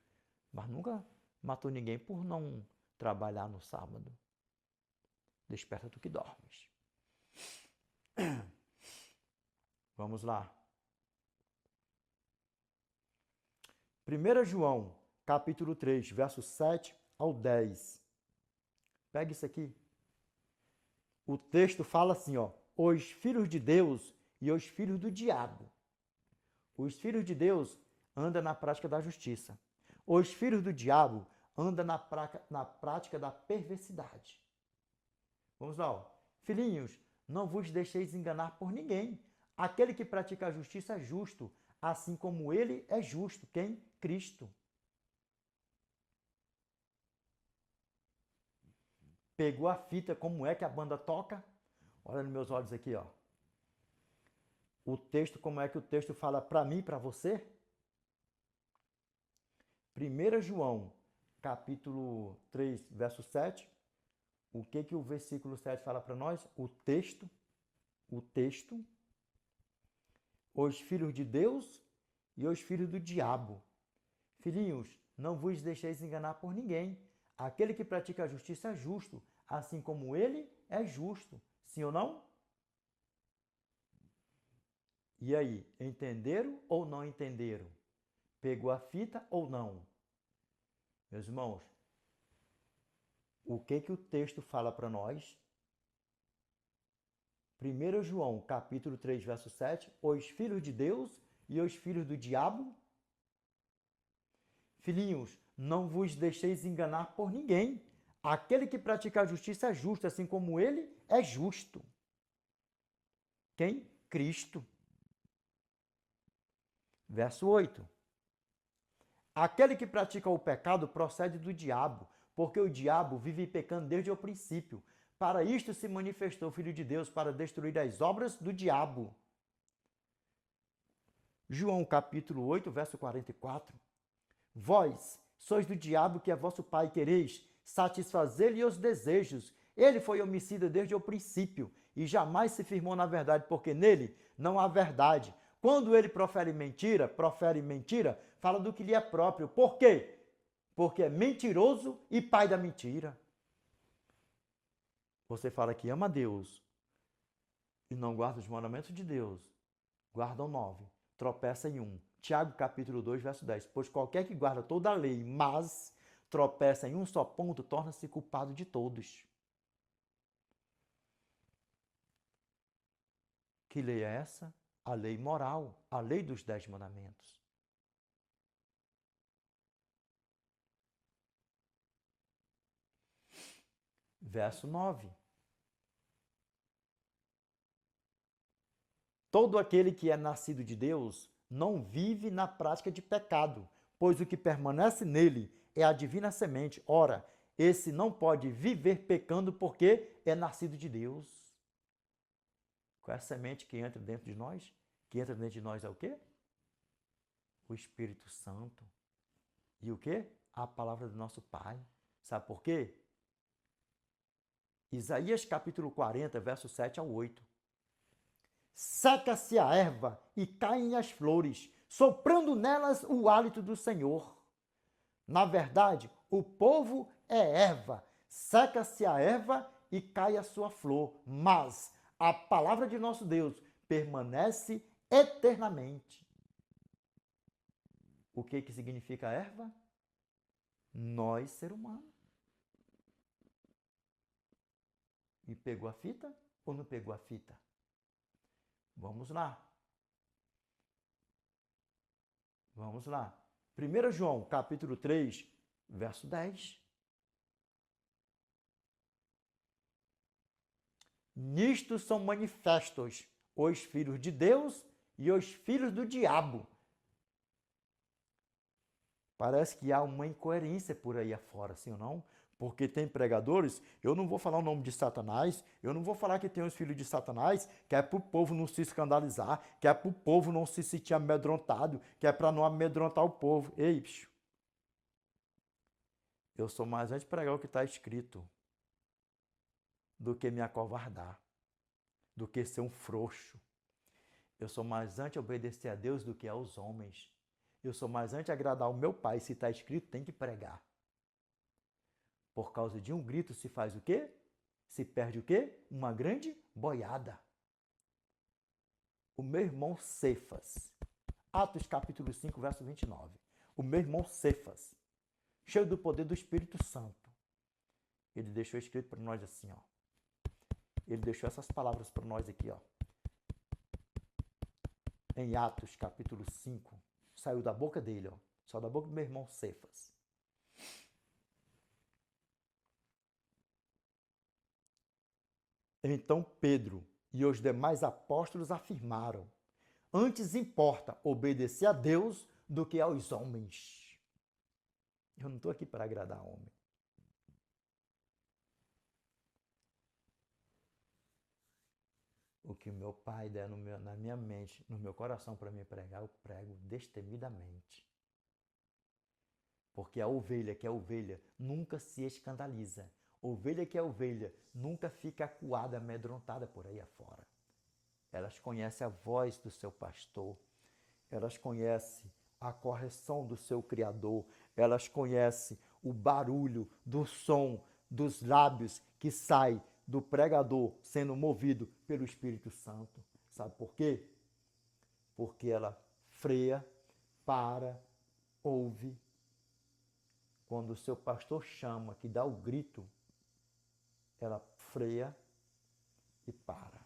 Mas nunca matou ninguém por não trabalhar no sábado. Desperta tu que dormes. Vamos lá. 1 João, capítulo 3, verso 7 ao 10. Pega isso aqui. O texto fala assim, ó, os filhos de Deus e os filhos do diabo. Os filhos de Deus andam na prática da justiça. Os filhos do diabo andam na prática da perversidade. Vamos lá, ó. Filhinhos, não vos deixeis enganar por ninguém. Aquele que pratica a justiça é justo, assim como ele é justo. Quem? Cristo. Pegou a fita, como é que a banda toca? Olha nos meus olhos aqui, ó. O texto, como é que o texto fala para mim e para você? 1 João, capítulo 3, verso 7. O que o versículo 7 fala para nós? O texto, os filhos de Deus e os filhos do diabo. Filhinhos, não vos deixeis enganar por ninguém. Aquele que pratica a justiça é justo, assim como ele é justo. Sim ou não? E aí, entenderam ou não entenderam? Pegou a fita ou não? Meus irmãos, o que o texto fala para nós? 1 João, capítulo 3, verso 7, os filhos de Deus e os filhos do diabo. Filhinhos, não vos deixeis enganar por ninguém. Aquele que pratica a justiça é justo, assim como ele é justo. Quem? Cristo. Verso 8. Aquele que pratica o pecado procede do diabo, porque o diabo vive pecando desde o princípio. Para isto se manifestou o Filho de Deus, para destruir as obras do diabo. João capítulo 8, verso 44. Vós sois do diabo, que é vosso pai, quereis satisfazer-lhe os desejos. Ele foi homicida desde o princípio e jamais se firmou na verdade, porque nele não há verdade. Quando ele profere mentira, fala do que lhe é próprio. Por quê? Porque é mentiroso e pai da mentira. Você fala que ama Deus e não guarda os mandamentos de Deus. Guarda o 9, tropeça em 1. Tiago capítulo 2, verso 10. Pois qualquer que guarda toda a lei, mas tropeça em um só ponto, torna-se culpado de todos. Que lei é essa? A lei moral, a lei dos 10 mandamentos. Verso 9. Todo aquele que é nascido de Deus não vive na prática de pecado, pois o que permanece nele é a divina semente. Ora, esse não pode viver pecando porque é nascido de Deus. Qual é a semente que entra dentro de nós? Que entra dentro de nós é o quê? O Espírito Santo. E o quê? A palavra do nosso Pai. Sabe por quê? Isaías capítulo 40, verso 7 ao 8. Seca-se a erva e caem as flores, soprando nelas o hálito do Senhor. Na verdade, o povo é erva. Seca-se a erva e cai a sua flor, mas a palavra de nosso Deus permanece eternamente. O que significa erva? Nós, ser humano. E pegou a fita ou não pegou a fita? Vamos lá. Vamos lá. 1 João, capítulo 3, verso 10. Nisto são manifestos os filhos de Deus e os filhos do diabo. Parece que há uma incoerência por aí afora, sim ou não? Porque tem pregadores, eu não vou falar o nome de Satanás, eu não vou falar que tem os filhos de Satanás, que é para o povo não se escandalizar, que é para o povo não se sentir amedrontado, que é para não amedrontar o povo. Ei, bicho, eu sou mais antes de pregar o que está escrito do que me acovardar, do que ser um frouxo. Eu sou mais antes de obedecer a Deus do que aos homens. Eu sou mais antes de agradar o meu Pai. Se está escrito, tem que pregar. Por causa de um grito se faz o quê? Se perde o quê? Uma grande boiada. O meu irmão Cefas, Atos capítulo 5, verso 29. o meu irmão Cefas, cheio do poder do Espírito Santo, ele deixou escrito para nós assim, ó. Ele deixou essas palavras para nós aqui, ó. Em Atos, capítulo 5, saiu da boca dele, ó. Saiu da boca do meu irmão Cefas. Então Pedro e os demais apóstolos afirmaram: antes importa obedecer a Deus do que aos homens. Eu não estou aqui para agradar homem. O que o meu pai der na minha mente, no meu coração para me pregar, eu prego destemidamente. Porque a ovelha que é ovelha nunca se escandaliza. Ovelha que é ovelha nunca fica acuada, amedrontada por aí afora. Elas conhecem a voz do seu pastor. Elas conhecem a correção do seu Criador. Elas conhecem o barulho do som dos lábios que sai do pregador sendo movido pelo Espírito Santo. Sabe por quê? Porque ela freia, para, ouve. Quando o seu pastor chama, que dá o grito, ela freia e para.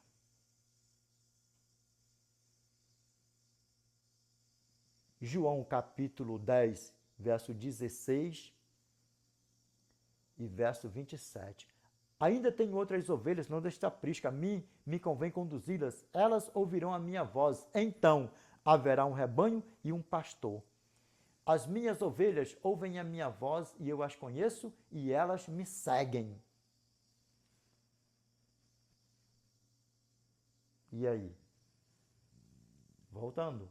João capítulo 10, verso 16 e verso 27. Ainda tenho outras ovelhas, não deixe aprisca, a mim me convém conduzi-las, elas ouvirão a minha voz, então haverá um rebanho e um pastor. As minhas ovelhas ouvem a minha voz e eu as conheço e elas me seguem. E aí? Voltando.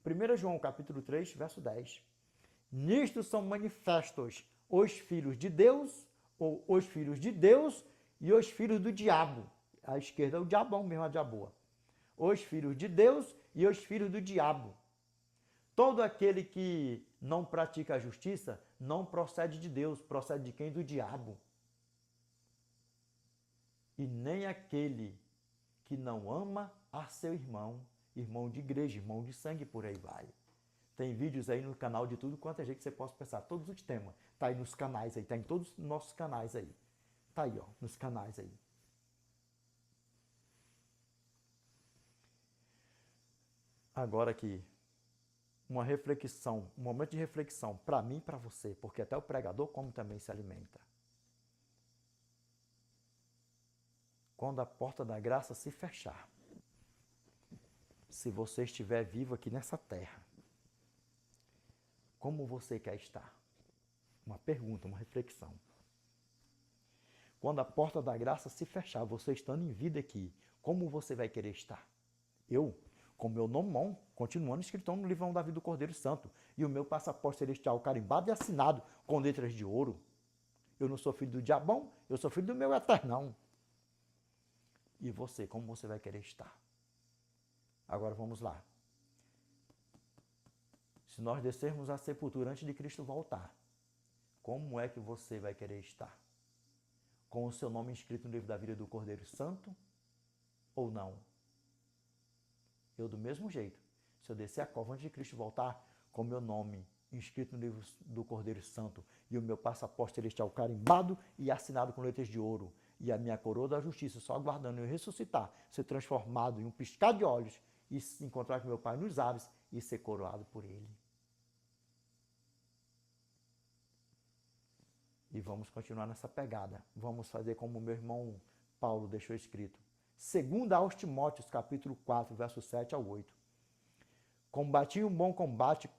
1 João capítulo 3, verso 10. Nisto são manifestos os filhos de Deus, ou os filhos de Deus e os filhos do diabo. À esquerda é o diabão mesmo, a diaboa. Os filhos de Deus e os filhos do diabo. Todo aquele que não pratica a justiça não procede de Deus, procede de quem? Do diabo. E nem aquele que não ama a seu irmão, irmão de igreja, irmão de sangue, por aí vai. Tem vídeos aí no canal de tudo quanto é jeito que você possa pensar. Todos os temas. Tá aí nos canais aí. Tá em todos os nossos canais aí. Tá aí, ó. Nos canais aí. Agora aqui. Uma reflexão. Um momento de reflexão. Para mim e para você. Porque até o pregador come também se alimenta. Quando a porta da graça se fechar. Se você estiver vivo aqui nessa terra. Como você quer estar? Uma pergunta, uma reflexão. Quando a porta da graça se fechar, você estando em vida aqui, como você vai querer estar? Eu, com meu nome, continuando escrito no livrão da vida do Cordeiro Santo, e o meu passaporte celestial carimbado e assinado com letras de ouro. Eu não sou filho do diabão, eu sou filho do meu eternão. E você, como você vai querer estar? Agora vamos lá. Se nós descermos à sepultura antes de Cristo voltar, como é que você vai querer estar? Com o seu nome inscrito no livro da vida do Cordeiro Santo ou não? Eu do mesmo jeito. Se eu descer a cova antes de Cristo voltar, com o meu nome inscrito no livro do Cordeiro Santo e o meu passaporte celestial carimbado e assinado com letras de ouro e a minha coroa da justiça só aguardando eu ressuscitar, ser transformado em um piscar de olhos e se encontrar com meu Pai nos ares e ser coroado por Ele. E vamos continuar nessa pegada. Vamos fazer como o meu irmão Paulo deixou escrito. 2 aos Timóteos, capítulo 4, verso 7 ao 8. Combati o bom combate,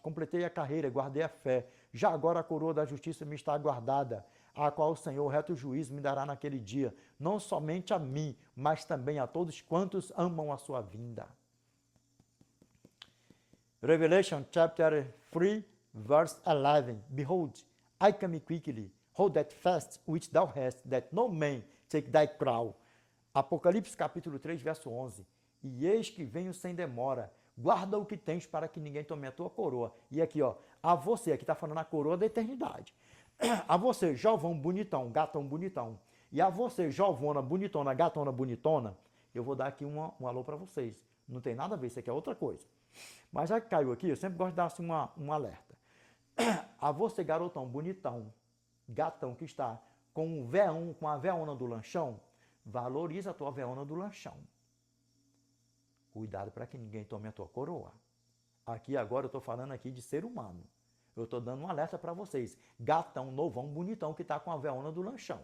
completei a carreira, guardei a fé. Já agora a coroa da justiça me está aguardada, a qual o Senhor, reto juízo, me dará naquele dia, não somente a mim, mas também a todos quantos amam a sua vinda. Revelation chapter 3, verse 11. Behold, I come quickly. Hold that fast which thou hast, that no man take thy crown. Apocalipse capítulo 3, verso 11. E eis que venho sem demora. Guarda o que tens para que ninguém tome a tua coroa. E aqui, ó, a você, aqui está falando a coroa da eternidade. A você, jovão bonitão, gatão bonitão. E a você, jovona bonitona, gatona bonitona, eu vou dar aqui um alô para vocês. Não tem nada a ver, isso aqui é outra coisa. Mas já que caiu aqui, eu sempre gosto de dar assim, um alerta. A você, garotão, bonitão, gatão que está com a veona do lanchão, valoriza a tua veona do lanchão. Cuidado para que ninguém tome a tua coroa. Aqui agora eu estou falando aqui de ser humano. Eu estou dando um alerta para vocês. Gatão, novão, bonitão que está com a veona do lanchão.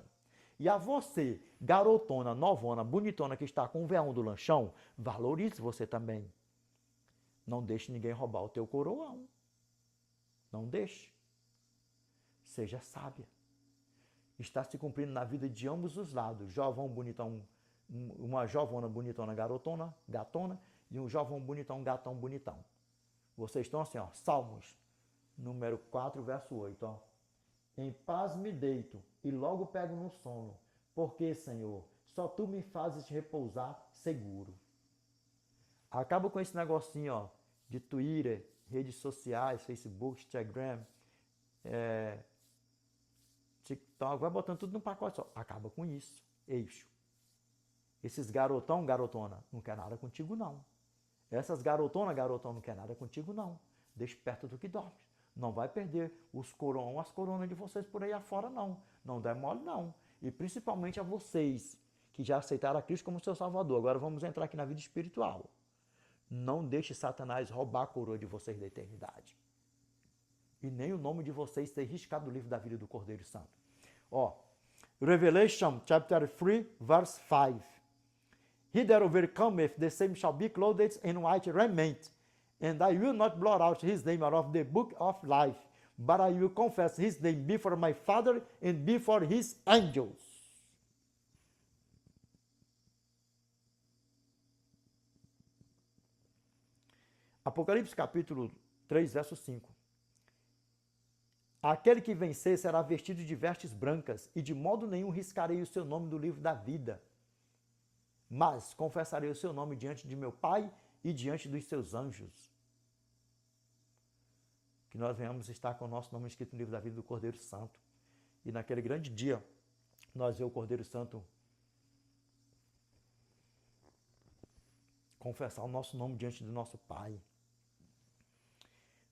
E a você, garotona, novona, bonitona que está com o veão do lanchão, valorize você também. Não deixe ninguém roubar o teu coroão. Não deixe. Seja sábia. Está se cumprindo na vida de ambos os lados. Jovão bonitão, uma jovona bonitona garotona, gatona, e um jovão bonitão, gatão bonitão. Vocês estão assim, ó, Salmos, número 4, verso 8, ó. Em paz me deito e logo pego no sono, porque, Senhor, só Tu me fazes repousar seguro. Acaba com esse negocinho, ó, de Twitter, redes sociais, Facebook, Instagram, TikTok, vai botando tudo num pacote só. Acaba com isso. Eixo. Esses garotão, garotona, não quer nada contigo, não. Essas garotona, garotão, não quer nada contigo, não. Deixa perto do que dorme. Não vai perder as coronas de vocês por aí afora, não. Não dá mole, não. E principalmente a vocês que já aceitaram a Cristo como seu Salvador. Agora vamos entrar aqui na vida espiritual. Não deixe Satanás roubar a coroa de vocês da eternidade. E nem o nome de vocês ser riscado do livro da vida do Cordeiro Santo. Ó, Revelation chapter 3, verse 5. He that overcometh, the same shall be clothed in white raiment, and I will not blot out his name out of the book of life, but I will confess his name before my Father and before his angels. Apocalipse capítulo 3, verso 5. Aquele que vencer será vestido de vestes brancas, e de modo nenhum riscarei o seu nome do livro da vida. Mas confessarei o seu nome diante de meu Pai e diante dos seus anjos. Que nós venhamos estar com o nosso nome escrito no livro da vida do Cordeiro Santo. E naquele grande dia, nós vemos o Cordeiro Santo confessar o nosso nome diante do nosso Pai.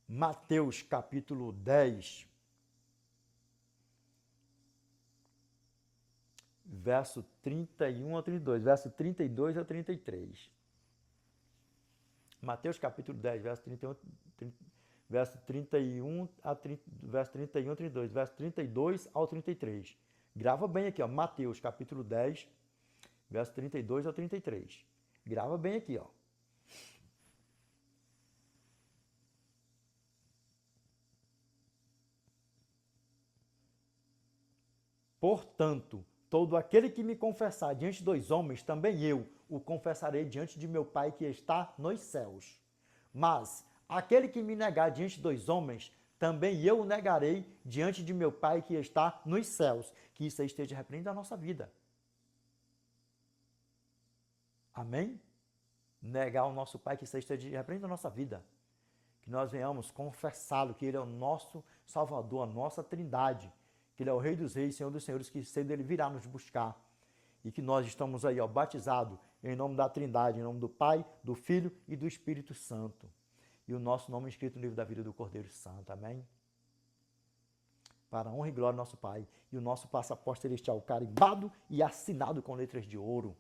Mateus capítulo 10, verso 31 a 32, verso 32 a 33. Mateus capítulo 10, verso 31 a 32, verso 32 ao 33. Grava bem aqui, ó, Mateus capítulo 10, verso 32 ao 33. Grava bem aqui, ó. Portanto, todo aquele que me confessar diante dos homens, também eu o confessarei diante de meu Pai que está nos céus. Mas aquele que me negar diante dos homens, também eu o negarei diante de meu Pai que está nos céus. Que isso aí esteja repreendendo a nossa vida. Amém? Negar o nosso Pai, que isso aí esteja repreendendo a nossa vida. Que nós venhamos confessá-lo, que Ele é o nosso Salvador, a nossa Trindade. Que Ele é o Rei dos Reis, Senhor dos Senhores, que cedo Ele virá nos buscar. E que nós estamos aí, ó, batizados em nome da Trindade, em nome do Pai, do Filho e do Espírito Santo. E o nosso nome escrito no livro da vida do Cordeiro Santo. Amém? Para a honra e glória do nosso Pai. E o nosso passaporte celestial carimbado e assinado com letras de ouro.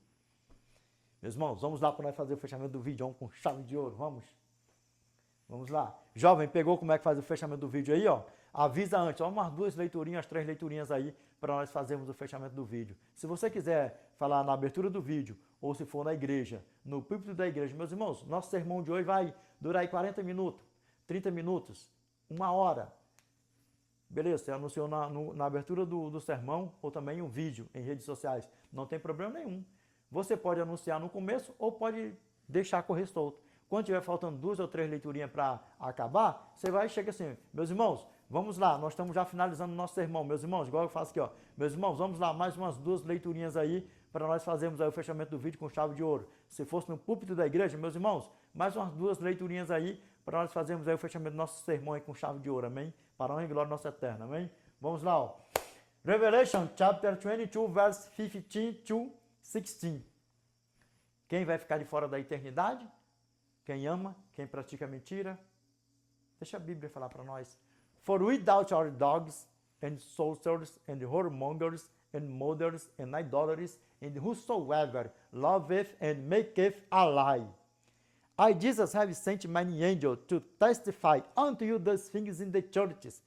Meus irmãos, vamos lá para nós fazer o fechamento do vídeo com chave de ouro. Vamos? Vamos lá. Jovem, pegou como é que faz o fechamento do vídeo aí, ó? Avisa antes, ó, umas 2 leiturinhas, 3 leiturinhas aí para nós fazermos o fechamento do vídeo. Se você quiser falar na abertura do vídeo, ou se for na igreja, no púlpito da igreja, meus irmãos, nosso sermão de hoje vai durar aí 40 minutos, 30 minutos, 1 hora. Beleza, você anunciou na abertura do sermão, ou também um vídeo em redes sociais. Não tem problema nenhum. Você pode anunciar no começo, ou pode deixar correr solto. Quando tiver faltando 2 ou 3 leiturinhas para acabar, você vai e chega assim, meus irmãos, vamos lá, nós estamos já finalizando o nosso sermão, meus irmãos, igual eu faço aqui, ó. Meus irmãos, vamos lá, mais umas 2 leiturinhas aí, para nós fazermos aí o fechamento do vídeo com chave de ouro. Se fosse no púlpito da igreja, meus irmãos, mais umas 2 leiturinhas aí, para nós fazermos aí o fechamento do nosso sermão aí com chave de ouro, amém? Para a honra e glória nossa eterna, amém? Vamos lá, ó. Revelation, chapter 22, verse 15 to 16. Quem vai ficar de fora da eternidade? Quem ama, quem pratica mentira. Deixa a Bíblia falar para nós. For without our dogs and sorcerers and whoremongers and murderers and idolaters and whosoever loveth and maketh a lie. I, Jesus, have sent many angels to testify unto you those things in the churches.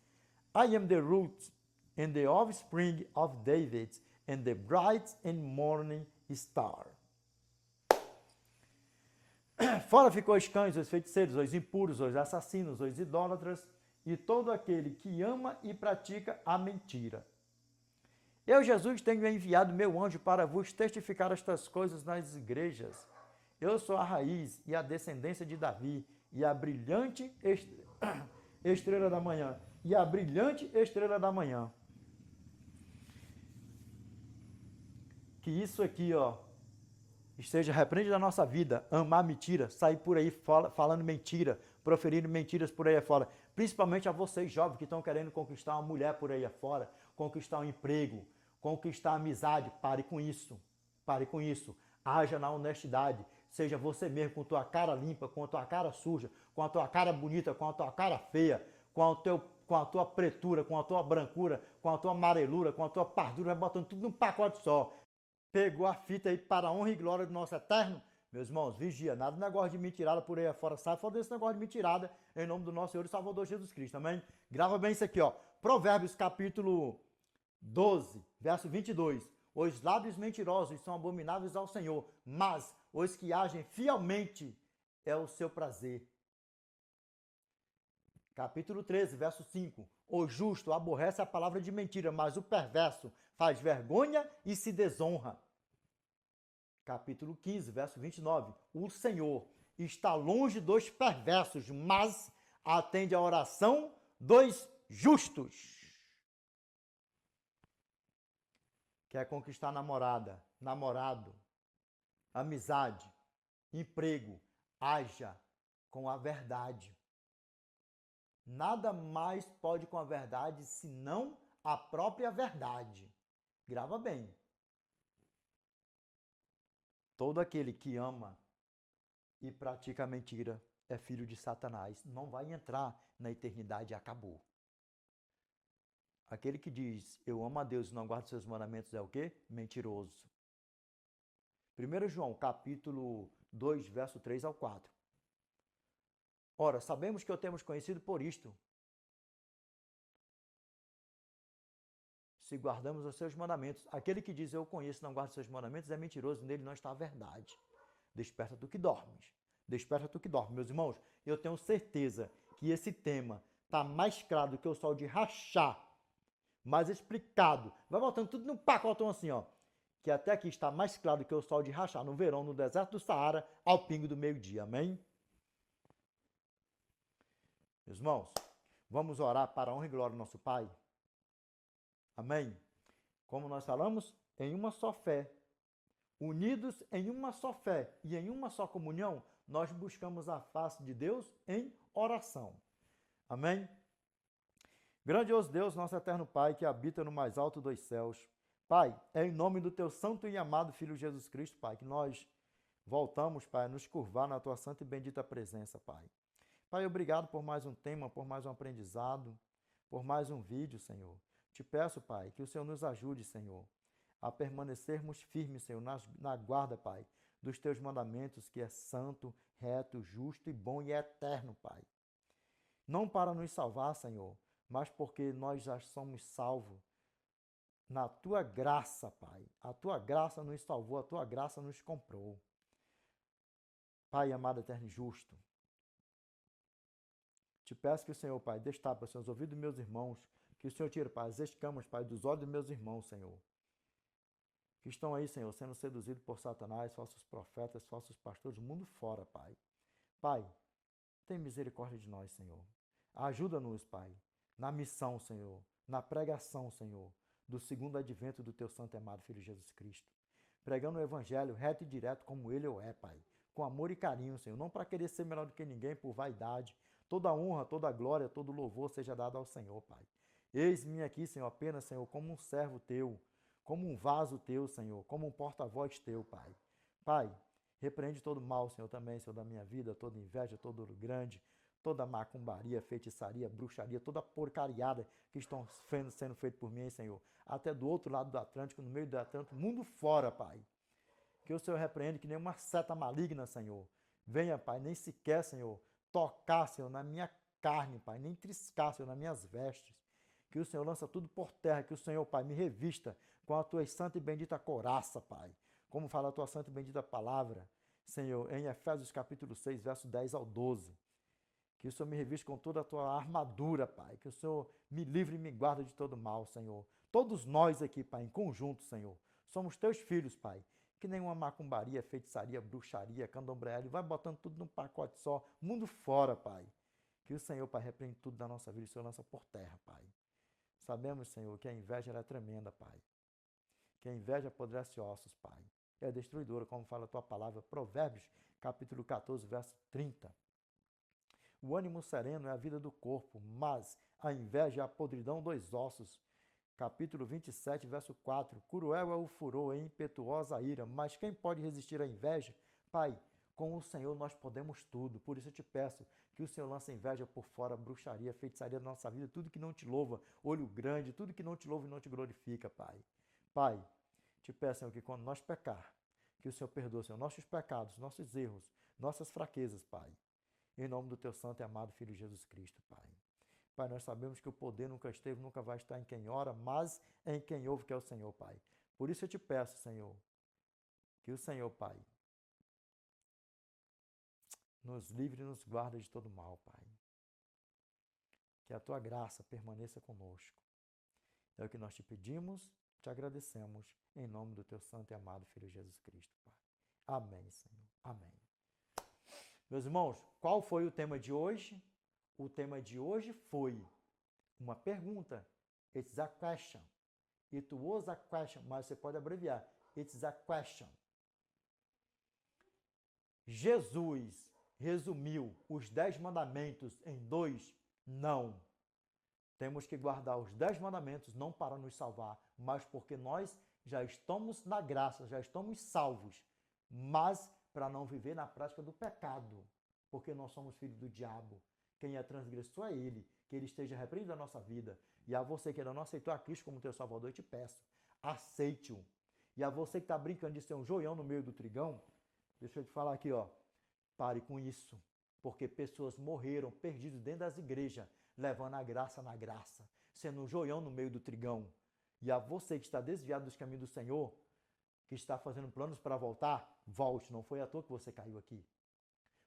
I am the root and the offspring of David and the bright and morning star. Fora ficou os cães, os feiticeiros, os impuros, os assassinos, os idólatras e todo aquele que ama e pratica a mentira. Eu, Jesus, tenho enviado meu anjo para vos testificar estas coisas nas igrejas. Eu sou a raiz e a descendência de Davi e a brilhante estrela da manhã. E a brilhante estrela da manhã. Que isso aqui, esteja repreende da nossa vida, amar mentira, sair por aí falando mentira, proferindo mentiras por aí afora. Principalmente a vocês jovens que estão querendo conquistar uma mulher por aí afora, conquistar um emprego, conquistar amizade. Pare com isso. Pare com isso. Haja na honestidade. Seja você mesmo com a tua cara limpa, com a tua cara suja, com a tua cara bonita, com a tua cara feia, com a tua pretura, com a tua brancura, com a tua amarelura, com a tua pardura, vai botando tudo num pacote só. Pegou a fita aí para a honra e glória do nosso eterno. Meus irmãos, vigia, nada de negócio de mentirada por aí afora. Sai fora desse negócio de mentirada, em nome do nosso Senhor e Salvador Jesus Cristo, amém? Grava bem isso aqui, Provérbios capítulo 12, verso 22. Os lábios mentirosos são abomináveis ao Senhor, mas os que agem fielmente é o seu prazer. Capítulo 13, verso 5. O justo aborrece a palavra de mentira, mas o perverso faz vergonha e se desonra. Capítulo 15, verso 29. O Senhor está longe dos perversos, mas atende a oração dos justos. Quer conquistar namorada, namorado, amizade, emprego, haja com a verdade. Nada mais pode com a verdade senão a própria verdade. Grava bem. Todo aquele que ama e pratica a mentira é filho de Satanás. Não vai entrar na eternidade e acabou. Aquele que diz, eu amo a Deus e não guardo seus mandamentos é o quê? Mentiroso. 1 João, capítulo 2, verso 3 ao 4. Ora, sabemos que o temos conhecido por isto, se guardamos os seus mandamentos. Aquele que diz, eu conheço e não guardo os seus mandamentos, é mentiroso, nele não está a verdade. Desperta tu que dormes. Desperta tu que dormes. Meus irmãos, eu tenho certeza que esse tema está mais claro do que o sol de rachar, mais explicado. Vai voltando tudo num pacotão assim, que até aqui está mais claro do que o sol de rachar no verão, no deserto do Saara, ao pingo do meio-dia. Amém? Meus irmãos, vamos orar para a honra e glória do nosso Pai? Amém? Como nós falamos, em uma só fé, unidos em uma só fé e em uma só comunhão, nós buscamos a face de Deus em oração. Amém? Grandioso Deus, nosso eterno Pai, que habita no mais alto dos céus. Pai, é em nome do teu santo e amado Filho Jesus Cristo, Pai, que nós voltamos, Pai, a nos curvar na tua santa e bendita presença, Pai. Pai, obrigado por mais um tema, por mais um aprendizado, por mais um vídeo, Senhor. Te peço, Pai, que o Senhor nos ajude, Senhor, a permanecermos firmes, Senhor, na guarda, Pai, dos teus mandamentos, que é santo, reto, justo e bom e eterno, Pai. Não para nos salvar, Senhor, mas porque nós já somos salvos na tua graça, Pai. A tua graça nos salvou, a tua graça nos comprou. Pai amado, eterno e justo, te peço que o Senhor, Pai, destape os ouvidos dos meus irmãos, que o Senhor tire, Pai, as escamas, Pai, dos olhos dos meus irmãos, Senhor, que estão aí, Senhor, sendo seduzidos por Satanás, falsos profetas, falsos pastores, do mundo fora, Pai. Pai, tem misericórdia de nós, Senhor. Ajuda-nos, Pai, na missão, Senhor, na pregação, Senhor, do segundo advento do teu santo e amado Filho Jesus Cristo. Pregando o evangelho reto e direto como ele é, Pai. Com amor e carinho, Senhor. Não para querer ser melhor do que ninguém por vaidade. Toda honra, toda glória, todo louvor seja dado ao Senhor, Pai. Eis-me aqui, Senhor, apenas, Senhor, como um servo teu, como um vaso teu, Senhor, como um porta-voz teu, Pai. Pai, Repreende todo mal, Senhor, também, Senhor, da minha vida, toda inveja, todo orgulho grande, toda macumbaria, feitiçaria, bruxaria, toda porcariada que estão sendo feito por mim, Senhor. Até do outro lado do Atlântico, no meio do Atlântico, mundo fora, Pai. Que o Senhor repreende que nenhuma seta maligna, Senhor, venha, Pai, nem sequer, Senhor, tocar, Senhor, na minha carne, Pai, nem triscar, Senhor, nas minhas vestes. Que o Senhor lança tudo por terra, que o Senhor, Pai, me revista com a tua santa e bendita couraça, Pai. Como fala a tua santa e bendita palavra, Senhor, em Efésios capítulo 6, verso 10 ao 12. Que o Senhor me revista com toda a tua armadura, Pai. Que o Senhor me livre e me guarde de todo mal, Senhor. Todos nós aqui, Pai, em conjunto, Senhor, somos teus filhos, Pai. Que nenhuma macumbaria, feitiçaria, bruxaria, candomblé, vai botando tudo num pacote só, mundo fora, Pai. Que o Senhor, Pai, repreende tudo da nossa vida e o Senhor lança por terra, Pai. Sabemos, Senhor, que a inveja é tremenda, Pai. Que a inveja apodrece ossos, Pai. É destruidora, como fala a tua palavra, Provérbios, capítulo 14, verso 30. O ânimo sereno é a vida do corpo, mas a inveja é a podridão dos ossos. Capítulo 27, verso 4. Cruel é o furor e impetuosa a ira, mas quem pode resistir à inveja? Pai, com o Senhor nós podemos tudo. Por isso eu te peço que o Senhor lance inveja por fora, bruxaria, feitiçaria da nossa vida, tudo que não te louva, olho grande, tudo que não te louva e não te glorifica, Pai. Pai, te peço, Senhor, que quando nós pecar, que o Senhor perdoe, Senhor, nossos pecados, nossos erros, nossas fraquezas, Pai. Em nome do teu santo e amado Filho Jesus Cristo, Pai. Pai, nós sabemos que o poder nunca esteve, nunca vai estar em quem ora, mas em quem ouve, que é o Senhor, Pai. Por isso eu te peço, Senhor, que o Senhor, Pai, nos livre e nos guarde de todo mal, Pai. Que a tua graça permaneça conosco. É o que nós te pedimos, te agradecemos, em nome do teu santo e amado Filho Jesus Cristo, Pai. Amém, Senhor. Amém. Meus irmãos, qual foi o tema de hoje? O tema de hoje foi uma pergunta. It's a question. It was a question, mas você pode abreviar. It's a question. Jesus resumiu os 10 mandamentos em 2? Não. Temos que guardar os 10 mandamentos não para nos salvar, mas porque nós já estamos na graça, já estamos salvos, mas para não viver na prática do pecado, porque nós somos filhos do diabo. Quem é transgressor é ele, que ele esteja repreendido na nossa vida. E a você que ainda não aceitou a Cristo como teu Salvador, eu te peço, aceite-o. E a você que está brincando de ser um joião no meio do trigão, deixa eu te falar aqui, ó, pare com isso, porque pessoas morreram perdidas dentro das igrejas, levando a graça na graça, sendo um joião no meio do trigão. E a você que está desviado dos caminhos do Senhor, que está fazendo planos para voltar, volte, não foi à toa que você caiu aqui.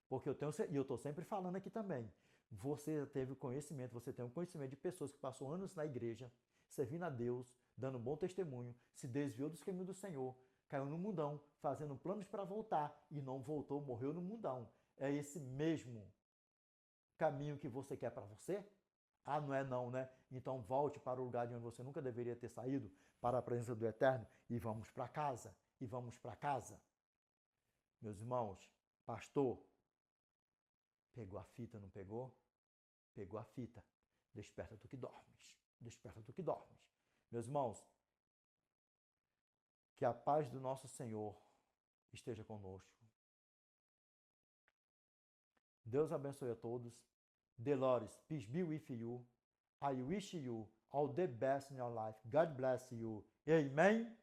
Porque eu estou sempre falando aqui também, você teve conhecimento, você tem um conhecimento de pessoas que passou anos na igreja, servindo a Deus, dando um bom testemunho, se desviou dos caminhos do Senhor, caiu no mundão, fazendo planos para voltar e não voltou, morreu no mundão. É esse mesmo caminho que você quer para você? Ah, não é não, né? Então volte para o lugar de onde você nunca deveria ter saído, para a presença do Eterno, e vamos para casa, e vamos para casa. Meus irmãos, pastor, pegou a fita, não pegou? Pegou a fita. Desperta tu que dormes. Desperta tu que dormes. Meus irmãos, que a paz do nosso Senhor esteja conosco. Deus abençoe a todos. Dolores, peace be with you. I wish you all the best in your life. God bless you. Amen.